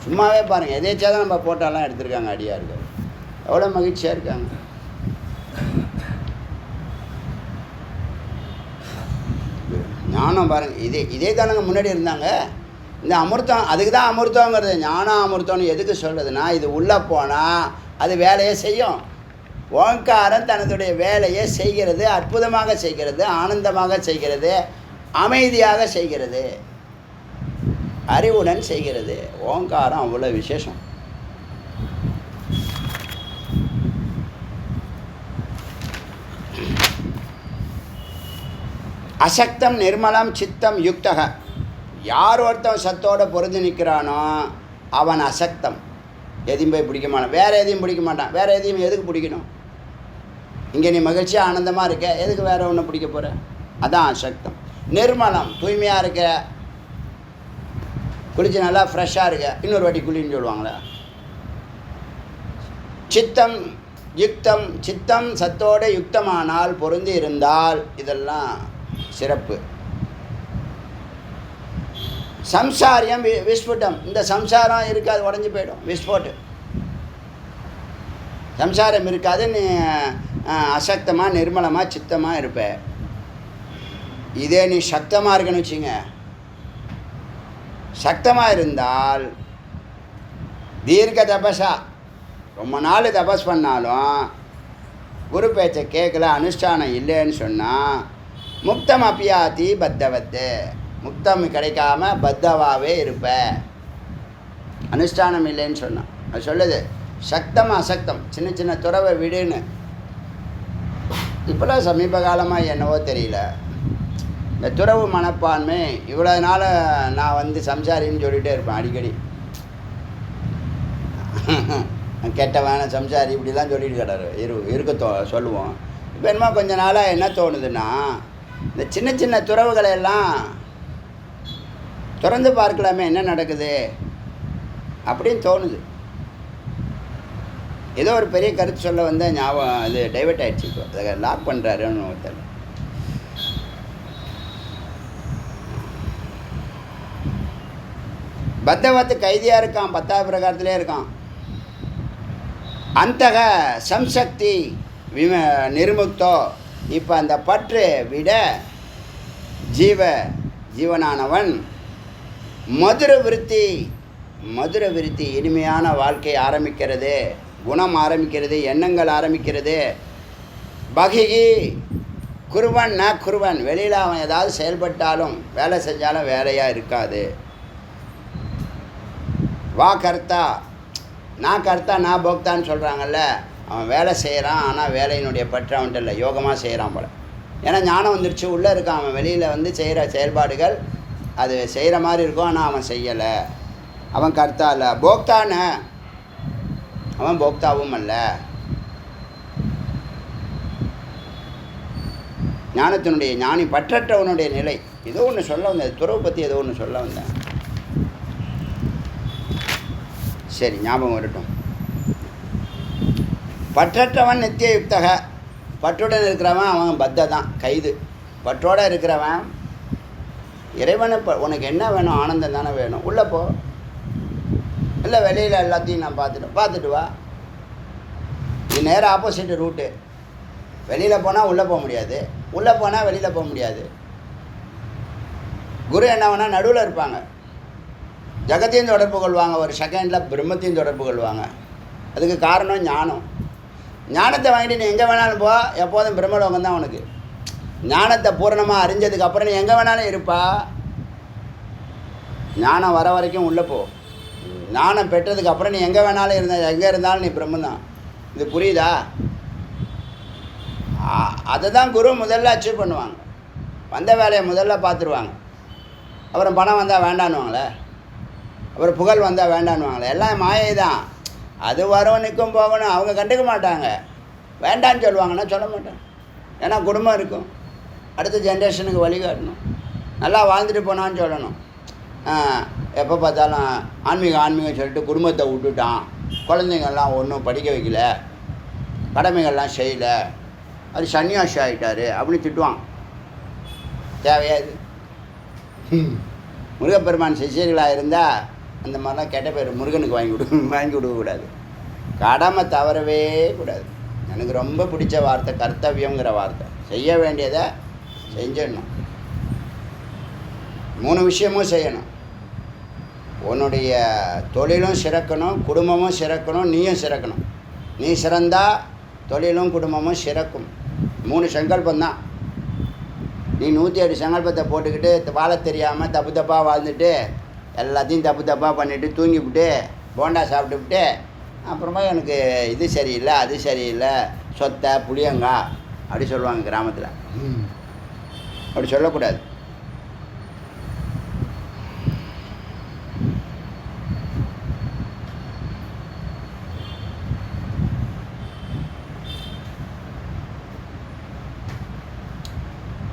சும்மாவே பாருங்கள், எதேச்சியாக தான் நம்ம ஃபோட்டோலாம் எடுத்திருக்காங்க அடியார்கள். எவ்வளோ மகிழ்ச்சியாக இருக்காங்க. ஞானம் பாருங்கள், இதே தானங்க முன்னாடி இருந்தாங்க. இந்த அமிர்தம், அதுக்கு தான் அமிர்தங்கிறது. ஞானம் அமிர்தம்னு எதுக்கு சொல்கிறதுனா, இது உள்ளே போனால் அது வேலையை செய்யும். ஓங்காரம் தனதுடைய வேலையை செய்கிறது, அற்புதமாக செய்கிறது, ஆனந்தமாக செய்கிறது, அமைதியாக செய்கிறது, அறிவுடன் செய்கிறது. ஓங்காரம் அவ்வளோ விசேஷம். அசக்தம் நிர்மலம் சித்தம் யுக்தக. யார் ஒருத்தன் சத்தோடு பொருந்தி நிற்கிறானோ அவன் அசக்தம். எதையும் போய் பிடிக்க மாட்டான், வேறு எதையும் பிடிக்க மாட்டான். வேறு எதையும் எதுக்கு பிடிக்கணும்? இங்கே நீ மகிழ்ச்சியாக ஆனந்தமாக இருக்க, எதுக்கு வேறு ஒன்று பிடிக்க போகிற? அதான் அசக்தம். நிர்மலம், தூய்மையாக இருக்க, குளிச்சு நல்லா ஃப்ரெஷ்ஷாக இருக்க, இன்னொரு வாட்டி குளின்னு சொல்லுவாங்களே. சித்தம் யுக்தம், சித்தம் சத்தோடு யுக்தமானால், பொருந்தி இருந்தால் இதெல்லாம் சிறப்பு. சம்சாரியம் விஸ்புட்டம். இந்த சம்சாரம் இருக்காது, உடஞ்சி போயிடும். விஸ்போட்டு சம்சாரம் இருக்காது. நீ அசக்தமாக நிர்மலமாக சித்தமாக இருப்ப. இதே நீ சக்தமாக இருக்குன்னு வச்சுங்க. சக்தமாக இருந்தால் தீர்க்க தபஸா, ரொம்ப நாள் தபஸ் பண்ணாலும் குரு பேச்சை கேட்கல, அனுஷ்டானம் இல்லைன்னு சொன்னால் முக்தம் அப்பியாத்தி பத்தவத்து. முக்தம் கிடைக்காம பத்தவாகவே இருப்ப. அனுஷ்டானம் இல்லைன்னு சொன்னான். அது சொல்லுது சக்தம் அசக்தம், சின்ன சின்ன துறவை விடுன்னு. இப்போலாம் சமீப காலமாக என்னவோ தெரியல, இந்த துறவு மனப்பான்மை. இவ்வளோ நாள் நான் சம்சாரின்னு சொல்லிகிட்டே இருப்பேன் அடிக்கடி. கெட்டவன சம்சாரி இப்படிலாம் சொல்லிட்டு கிடாரு சொல்லுவோம். இப்போ என்னமோ கொஞ்ச நாளாக என்ன தோணுதுன்னா, இந்த சின்ன சின்ன துறவுகளை எல்லாம் திறந்து பார்க்கலாமே என்ன நடக்குது அப்படின்னு தோணுது. ஏதோ ஒரு பெரிய கருத்து சொல்ல ஞாபகம் அது டைவெர்ட் ஆகிடுச்சு. இப்போ அதை லாக் பண்ணுறாருன்னு ஒருத்தர். பத்தவத்து கைதியாக இருக்கான், 10வது பிரகாரத்திலே இருக்கான். அந்தக சம்சக்தி நிர்முக்தோ. இப்போ அந்த பற்று விட ஜீவனானவன் மதுர விருத்தி இனிமையான வாழ்க்கை ஆரம்பிக்கிறது, குணம் ஆரம்பிக்கிறது, எண்ணங்கள் ஆரம்பிக்கிறது. பகிகி குருவன் ந குருவன். வெளியில் அவன் ஏதாவது செயல்பட்டாலும் வேலை செஞ்சாலும் வேலையாக இருக்காது. வா கர்த்தா, நான் கர்த்தா நான் போக்தான்னு சொல்கிறாங்கல்ல, அவன் வேலை செய்கிறான். ஆனால் வேலையினுடைய பற்று அவன்கிட்ட இல்லை, யோகமாக செய்கிறான் போல. ஏன்னா ஞானம் வந்துருச்சு, உள்ளே இருக்கான். அவன் வெளியில் செய்கிற செயல்பாடுகள் அது செய்கிற மாதிரி இருக்கும், ஆனால் அவன் செய்யலை. அவன் கர்த்தா இல்லை, போக்தான்னு. அவன் போக்தாவும் அல்ல. ஞானத்தினுடைய ஞானி பற்றற்றவனுடைய நிலை. ஏதோ ஒன்று சொல்ல வந்தேன், துறவு பற்றி ஏதோ ஒன்று சொல்ல வந்தேன். சரி, ஞாபகம் வரட்டும். பற்றற்றவன் நித்திய யுக்தக. பற்றுடன் இருக்கிறவன் அவன் பத்த தான், கைது. பற்றோடு இருக்கிறவன் இறைவனை உனக்கு என்ன வேணும்? ஆனந்தம் தானே வேணும், உள்ளே போ. இல்லை வெளியில் எல்லாத்தையும் நான் பார்த்துட்டு வா. இது நேராக ஆப்போசிட் ரூட்டு. வெளியில் போனால் உள்ளே போக முடியாது, உள்ளே போனால் வெளியில் போக முடியாது. குரு என்ன வேணால் நடுவில் இருப்பாங்க. ஜகத்தையும் தொடர்பு கொள்வாங்க, ஒரு செகண்டில் பிரம்மத்தையும் தொடர்பு கொள்வாங்க. அதுக்கு காரணம் ஞானம். ஞானத்தை வாங்கிட்டு நீ எங்கே வேணாலும் போ, எப்போதும் பிரம்மலோகம் தான் உனக்கு. ஞானத்தை பூரணமாக அறிஞ்சதுக்கு அப்புறம் நீ எங்கே வேணாலும் இருப்பா. ஞானம் வர வரைக்கும் உள்ளே போ. ஞானம் பெற்றதுக்கு அப்புறம் நீ எங்கே வேணாலும் எங்கே இருந்தாலும் நீ பிரம்மந்தான். இது புரியுதா? அதை தான் குரு முதல்ல அச்சீவ் பண்ணுவாங்க. வந்த வேலையை முதல்ல பார்த்துருவாங்க. அப்புறம் பணம் வந்தால் வேண்டான்னுவாங்களே. அப்புறம் புகழ் வந்தால் வேண்டான்னுவாங்களே, எல்லாம் மாயை தான். அது வரும் நிற்கும் போகணும், அவங்க கண்டுக்க மாட்டாங்க. வேண்டான்னு சொல்லுவாங்கன்னா சொல்ல மாட்டாங்க. ஏன்னா குடும்பம் இருக்கும், அடுத்த ஜென்ரேஷனுக்கு வழிகாட்டணும், நல்லா வாழ்ந்துட்டு போனான்னு சொல்லணும். எப்போ பார்த்தாலும் ஆன்மீகம் சொல்லிட்டு குடும்பத்தை விட்டுட்டான், குழந்தைங்கள்லாம் ஒன்றும் படிக்க வைக்கல, கடமைகள்லாம் செய்யலை, அது சன்னியாசி ஆகிட்டார் அப்படின்னு திட்டுவான். தேவையாது. முருகப்பெருமான் சிஷியர்களாக இருந்தால் அந்த மாதிரிலாம் கெட்ட பேர் முருகனுக்கு வாங்கி கொடுக்கக்கூடாது. கடமை தவறவே கூடாது. எனக்கு ரொம்ப பிடிச்ச வார்த்தை கர்த்தவியங்கிற வார்த்தை. செய்ய வேண்டியதை செஞ்சிடணும். 3 விஷயமும் செய்யணும். உன்னுடைய தொழிலும் சிறக்கணும், குடும்பமும் சிறக்கணும், நீயும் சிறக்கணும். நீ சிறந்தால் தொழிலும் குடும்பமும் சிறக்கும். 3 சங்கல்பந்தான். நீ 108 சங்கல்பத்தை போட்டுக்கிட்டு வாழ தெரியாமல் தப்பு தப்பாக வாழ்ந்துட்டு எல்லாத்தையும் தப்பாக பண்ணிவிட்டு தூங்கிவிட்டு போண்டா சாப்பிட்டுவிட்டு அப்புறமா எனக்கு இது சரியில்லை அது சரியில்லை சொத்தை புளியங்கா அப்படி சொல்லுவாங்க கிராமத்தில். அப்படி சொல்லக்கூடாது.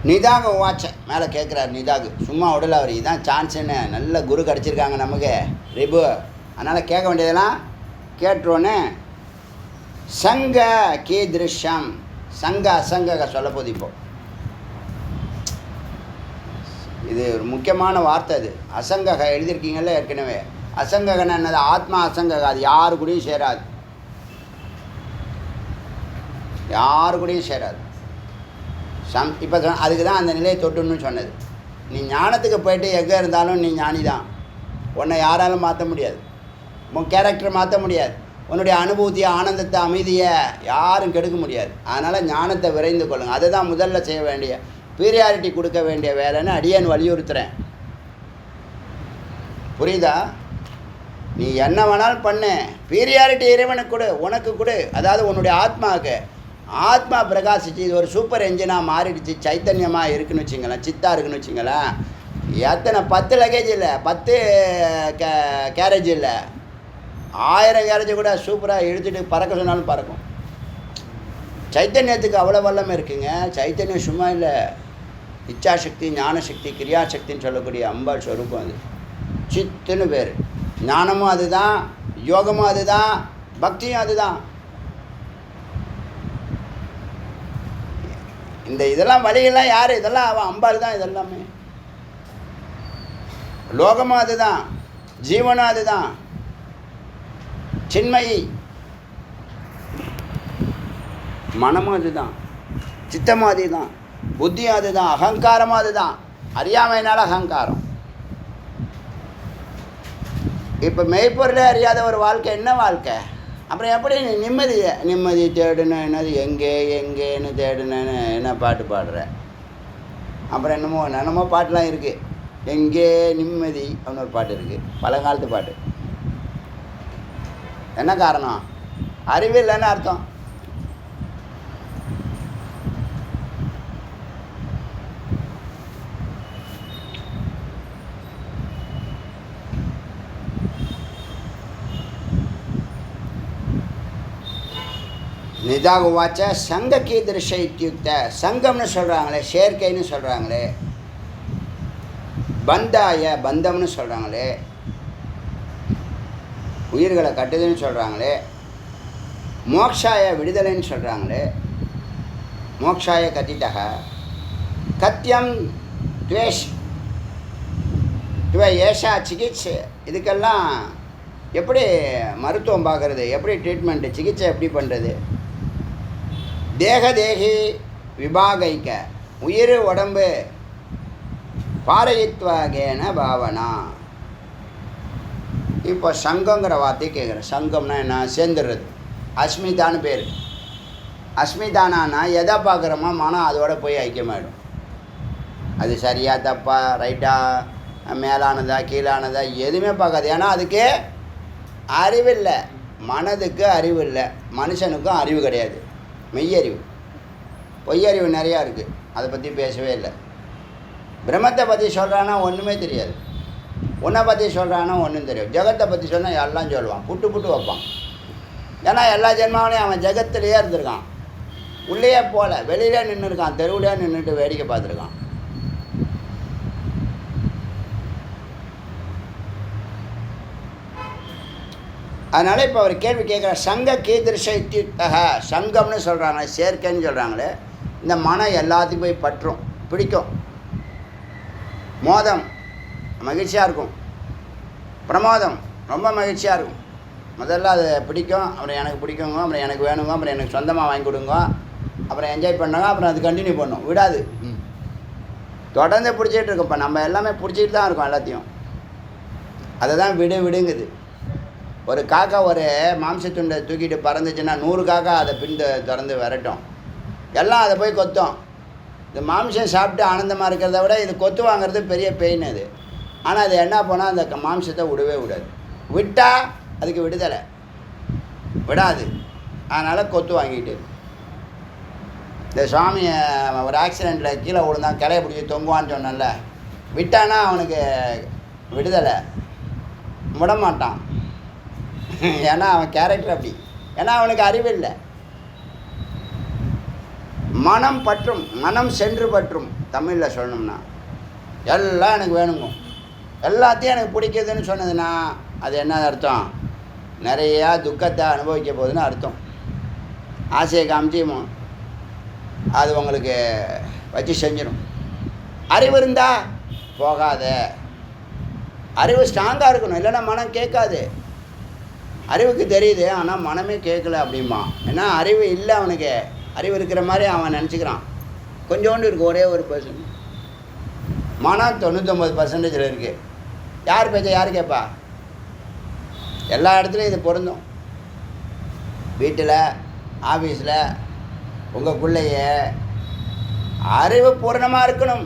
நிதாக வாட்ச மேலே கேட்குறாரு. நிதாகு சும்மா உடல அவர் இதான் சான்ஸுன்னு நல்ல குரு கிடச்சிருக்காங்க நமக்கு ரிபு. அதனால் கேட்க வேண்டியதெல்லாம் கேட்டுருவோன்னு. சங்க கீதிருஷம் சங்க அசங்க சொல்ல போது. இப்போ இது ஒரு முக்கியமான வார்த்தை. அது அசங்கக எழுதியிருக்கீங்கல்ல ஏற்கனவே. அசங்ககன்னு என்னது? ஆத்மா அசங்கக. அது யாரு கூடயும் சேராது, யாரு கூடயும் சேராது. இப்போ அதுக்கு தான் அந்த நிலையை தொட்டுன்னு சொன்னது. நீ ஞானத்துக்கு போயிட்டு எங்கே இருந்தாலும் நீ ஞானி தான். உன்னை யாராலும் மாற்ற முடியாது, உன் கேரக்டர் மாற்ற முடியாது, உன்னுடைய அனுபூதியை ஆனந்தத்தை அமைதியை யாரும் கெடுக்க முடியாது. அதனால் ஞானத்தை விரைந்து கொள்ளுங்கள். அதுதான் முதல்ல செய்ய வேண்டிய பீரியாரிட்டி கொடுக்க வேண்டிய வேலைன்னு அடியேன் வலியுறுத்துகிறேன். புரியுதா? நீ என்ன வேணாலும் பண்ணு, பீரியாரிட்டி இறைவனுக்கு கொடு, உனக்கு கொடு. அதாவது உன்னுடைய ஆத்மாவுக்கு. ஆத்மா பிரகாசிச்சு இது ஒரு சூப்பர் என்ஜினாக மாறிடுச்சு, சைத்தன்யமாக இருக்குன்னு வச்சுங்களேன், சித்தா இருக்குன்னு வச்சுங்களேன். எத்தனை 10 லக்கேஜ் இல்லை, 10 கேரேஜ் இல்லை, 1000 கேரேஜ் கூட சூப்பராக இழுத்துட்டு பறக்க சொன்னாலும் பறக்கும். சைத்தன்யத்துக்கு அவ்வளோ வல்லமை இருக்குங்க. சைத்தன்யம் சும்மா இல்லை, இச்சாசக்தி ஞானசக்தி கிரியாசக்தின்னு சொல்லக்கூடிய அம்பாள் ஸ்வரூபம். அது சித்துன்னு பேர். ஞானமும் அதுதான், யோகமும் அதுதான், பக்தியும் அதுதான். இந்த இதெல்லாம் வழியெல்லாம் யார்? இதெல்லாம் அவன் அம்பாள் தான். இதெல்லாமே லோகமும் அதுதான், ஜீவனும் அதுதான், சின்மயி மனமும் அதுதான், சித்தமும் அதுதான், புத்தியும் அதுதான், அகங்காரமும் அதுதான். அறியாமையினால அகங்காரம். இப்போ மெய்ப்பொருளே அறியாத ஒரு வாழ்க்கை என்ன வாழ்க்கை? அப்புறம் எப்படி நிம்மதி தேடுன என்னது? எங்கேன்னு தேடுனேன்னு என்ன பாட்டு பாடுற? அப்புறம் என்னமோ பாட்டெலாம் இருக்குது. எங்கே நிம்மதி அப்படின்னு ஒரு பாட்டு இருக்குது, பழங்காலத்து பாட்டு. என்ன காரணம்? அறிவு இல்லைன்னு அர்த்தம். நிதாக வாச்ச சங்க கீதிருஷ இத்தியுக்த. சங்கம்னு சொல்கிறாங்களே, சேர்க்கைன்னு சொல்கிறாங்களே, பந்தாய பந்தம்னு சொல்கிறாங்களே, உயிர்களை கட்டுதுன்னு சொல்கிறாங்களே, மோக்ஷாய விடுதலைன்னு சொல்கிறாங்களே, மோக்ஷாய கத்திட்டக கத்தியம் துவேஷ் துவ ஏஷா சிகிச்சை. இதுக்கெல்லாம் எப்படி மருத்துவம் பார்க்குறது? எப்படி ட்ரீட்மெண்ட்டு, சிகிச்சை எப்படி பண்ணுறது? தேகி விபாகைக்க உயிர் உடம்பு பாரயித்வாகேன பாவனா. இப்போ சங்கங்கிற வார்த்தையை கேட்குறேன். சங்கம்னா என்ன? சேர்ந்துடுறது. அஸ்மிதான்னு பேர். அஸ்மிதானா எதை பார்க்குறோமோ மனம் அதோட போய் ஐக்கியமாகிடும். அது சரியா தப்பா, ரைட்டா, மேலானதா கீழானதா எதுவுமே பார்க்காது. ஏன்னா அதுக்கு அறிவில்லை. மனதுக்கு அறிவு இல்லை, மனுஷனுக்கும் அறிவு கிடையாது. மெய்யறிவு, பொய்யறிவு நிறையா இருக்குது. அதை பற்றி பேசவே இல்லை. பிரம்மத்தை பற்றி சொல்கிறான்னா ஒன்றுமே தெரியாது. உன்னை பற்றி சொல்கிறானோ ஒன்றும் தெரியும். ஜெகத்தை பற்றி சொன்னால் எல்லாம் சொல்லுவான், புட்டு புட்டு வைப்பான். ஏன்னா எல்லா ஜென்மாவிலையும் அவன் ஜெகத்திலேயே இருந்திருக்கான், உள்ளேயே போகல, வெளியிலே நின்று இருக்கான், தெருவிலே நின்றுட்டு வேடிக்கை பார்த்துருக்கான். அதனால் இப்போ அவர் கேள்வி கேட்குற சங்க கீதிருஷ இத்தியுக்தக, சங்கம்னு சொல்கிறாங்க, சேர்க்கைன்னு சொல்கிறாங்களே, இந்த மனம் எல்லாத்தையும் போய் பற்றும், பிடிக்கும். மோதம் மகிழ்ச்சியாக இருக்கும், பிரமோதம் ரொம்ப மகிழ்ச்சியாக இருக்கும். முதல்ல அது பிடிக்கும், அப்புறம் எனக்கு பிடிக்குங்க, அப்புறம் எனக்கு வேணுங்க, அப்புறம் எனக்கு சொந்தமாக வாங்கி கொடுங்க, அப்புறம் என்ஜாய் பண்ணுங்க, அப்புறம் அது கண்டினியூ பண்ணும், விடாது, தொடர்ந்து பிடிச்சிட்டு இருக்கோம். இப்போ நம்ம எல்லாமே பிடிச்சிட்டு தான் இருக்கோம் எல்லாத்தையும். அதை தான் விடுங்குது. ஒரு காக்கா ஒரு மாம்சத்துண்டை தூக்கிட்டு பறந்துச்சுன்னா 100 காக்கா அதை திறந்து வரட்டும், எல்லாம் அதை போய் கொத்தும். இந்த மாம்சம் சாப்பிட்டு ஆனந்தமாக இருக்கிறத விட இது கொத்து வாங்கிறது பெரிய பெயின் அது. ஆனால் அது என்ன போனால் அந்த மாம்சத்தை விடவே விடாது. விட்டால் அதுக்கு விடுதலை விடாது, அதனால் கொத்து வாங்கிட்டு. இந்த சுவாமியை ஒரு ஆக்சிடெண்ட்டில் கீழே விழுந்தான், கிளைய பிடிச்சி தொங்குவான்னு சொன்னல, விட்டானா அவனுக்கு விடுதலை விட மாட்டான். ஏன்னா அவன் கேரக்டர் அப்படி, ஏன்னா அவனுக்கு அறிவு இல்லை. மனம் பற்றும், மனம் சென்று பற்றும். தமிழில் சொல்லணும்னா எல்லாம் எனக்கு வேணுங்க, எல்லாத்தையும் எனக்கு பிடிக்குதுன்னு சொன்னதுன்னா அது என்ன அர்த்தம்? நிறையா துக்கத்தை அனுபவிக்க போகுதுன்னு அர்த்தம். ஆசையை காமிச்சியும் அது உங்களுக்கு வச்சு செஞ்சிடும். அறிவு இருந்தால் போகாத, அறிவு ஸ்ட்ராங்காக இருக்கணும், இல்லைன்னா மனம் கேட்காது. அறிவுக்கு தெரியுது, ஆனால் மனமே கேட்கல அப்படிமா. ஏன்னா அறிவு இல்லை அவனுக்கு, அறிவு இருக்கிற மாதிரி அவன் நினச்சிக்கிறான். கொஞ்சோண்டு இருக்குது, ஒரே ஒரு பர்சன்ட். மனம் 99% இருக்குது. யார் பேச்ச யார் கேட்பா? எல்லா இடத்துலையும் இது பொருந்தும். வீட்டில், ஆஃபீஸில், உங்களுக்குள்ளேயே அறிவு பூரணமாக இருக்கணும்.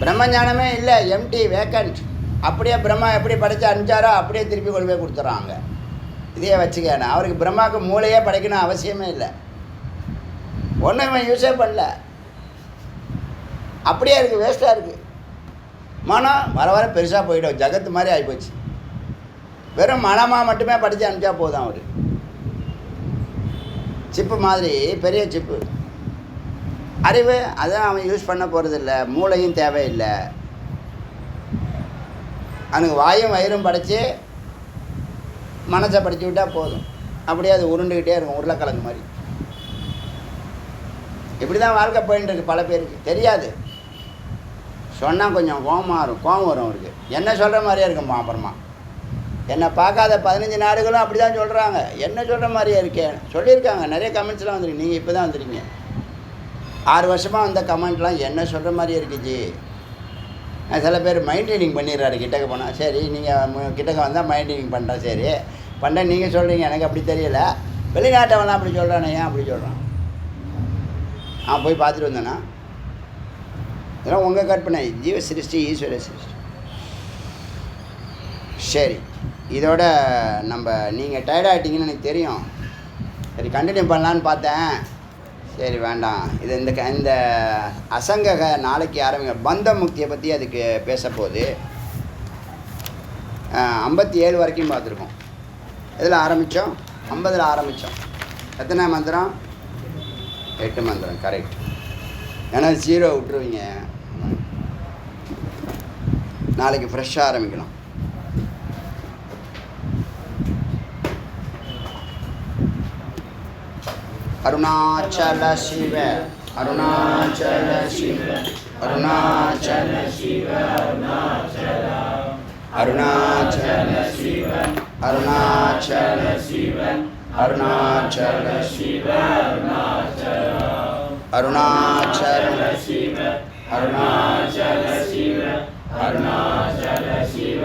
பிரம்மஞானமே இல்லை, எம்டி, வேக்கண்ட். அப்படியே பிரம்மா எப்படி படைச்சு அனுப்பிச்சாரோ அப்படியே திருப்பி கொண்டு போய் கொடுத்துட்றாங்க. இதையே வச்சுக்கேண்ணா, அவருக்கு பிரம்மாவுக்கு மூளையே படைக்கணும் அவசியமே இல்லை, ஒன்றும் இவன் யூஸே பண்ணல, அப்படியே இருக்குது, வேஸ்ட்டாக இருக்குது. மனம் வர வர பெருசாக போயிடும், ஜகத்து மாதிரி ஆகிப்போச்சு. வெறும் மனமாக மட்டுமே படித்து அனுப்பிச்சா போதும். அவர் சிப்பு மாதிரி, பெரிய சிப்பு. அறிவு அதான் அவன் யூஸ் பண்ண போகிறதில்ல, மூளையும் தேவையில்லை. அவனுக்கு வாயும் வயிறும் படைச்சி மனசை படித்து விட்டால் போதும். அப்படியே அது உருண்டுக்கிட்டே இருக்கும், உருளைக்கிழங்கு மாதிரி. இப்படி தான் வாழ்க்கை போயின்னு இருக்கு. பல பேருக்கு தெரியாது, சொன்னால் கொஞ்சம் கோபம் வரும் அவருக்கு. என்ன சொல்கிற மாதிரியே இருக்குமா. அப்புறமா என்னை பார்க்காத 15 நாடுகளும் அப்படி தான் சொல்கிறாங்க, என்ன சொல்கிற மாதிரியே இருக்கேன் சொல்லியிருக்காங்க. நிறைய கமெண்ட்ஸ்லாம் வந்துருக்கு, நீங்கள் இப்போ தான் வந்துருக்கீங்க. 6 வருஷமாக வந்த கமெண்ட்லாம் என்ன சொல்கிற மாதிரியே இருக்குச்சு. சில பேர் மைண்ட் ரீடிங் பண்ணிடுறாரு கிட்டக்க போனால். சரி, நீங்கள் கிட்டக்க வந்தால் மைண்ட் ரீடிங் பண்ணுறேன், சரி பண்ணுறேன், நீங்கள் சொல்கிறீங்க, எனக்கு அப்படி தெரியலை. வெளிநாட்டவெல்லாம் அப்படி சொல்கிறானே, ஏன் அப்படி சொல்கிறான்? நான் போய் பார்த்துட்டு வந்தேன்னா இதெல்லாம் உங்கள் கற்பனை. ஜீவ சிருஷ்டி, ஈஸ்வர சிருஷ்டி. சரி, இதோட நம்ம நீங்கள் டயர்டாகிட்டீங்கன்னு எனக்கு தெரியும். சரி, கண்டினியூ பண்ணலான்னு பார்த்தேன். சரி வேண்டாம், இது இந்த அசங்கக நாளைக்கு ஆரம்பிங்க. பந்த முக்தியை பற்றி அதுக்கு பேச போகுது. 57 வரைக்கும் பார்த்துருக்கோம். இதில் ஆரம்பித்தோம், 50 ஆரம்பித்தோம். எத்தனை மந்திரம்? 8 மந்திரம், கரெக்ட். ஏன்னா 0 விட்டுருவீங்க. நாளைக்கு ஃப்ரெஷ்ஷாக ஆரம்பிக்கலாம். அருணாச்சல சிவ, அருணாச்சல சிவ, அருணாச்சல சிவ, அருணாச்சல சிவ, அருணாச்சல சிவ, அருணாச்சல சிவ, அருணாச்சல சிவ, அருணாச்சல சிவ, அருணாச்சல சிவ,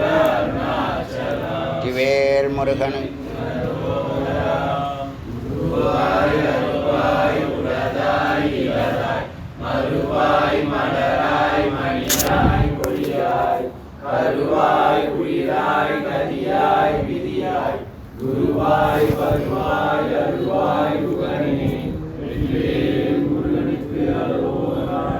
திவேல் முருகன். மறுவாய் மலராய் மணியாய் ஒளியாய் கருவாய் உயிராய் கதியாய் விதியாய் குருவாய் வருவாய் அருவாய்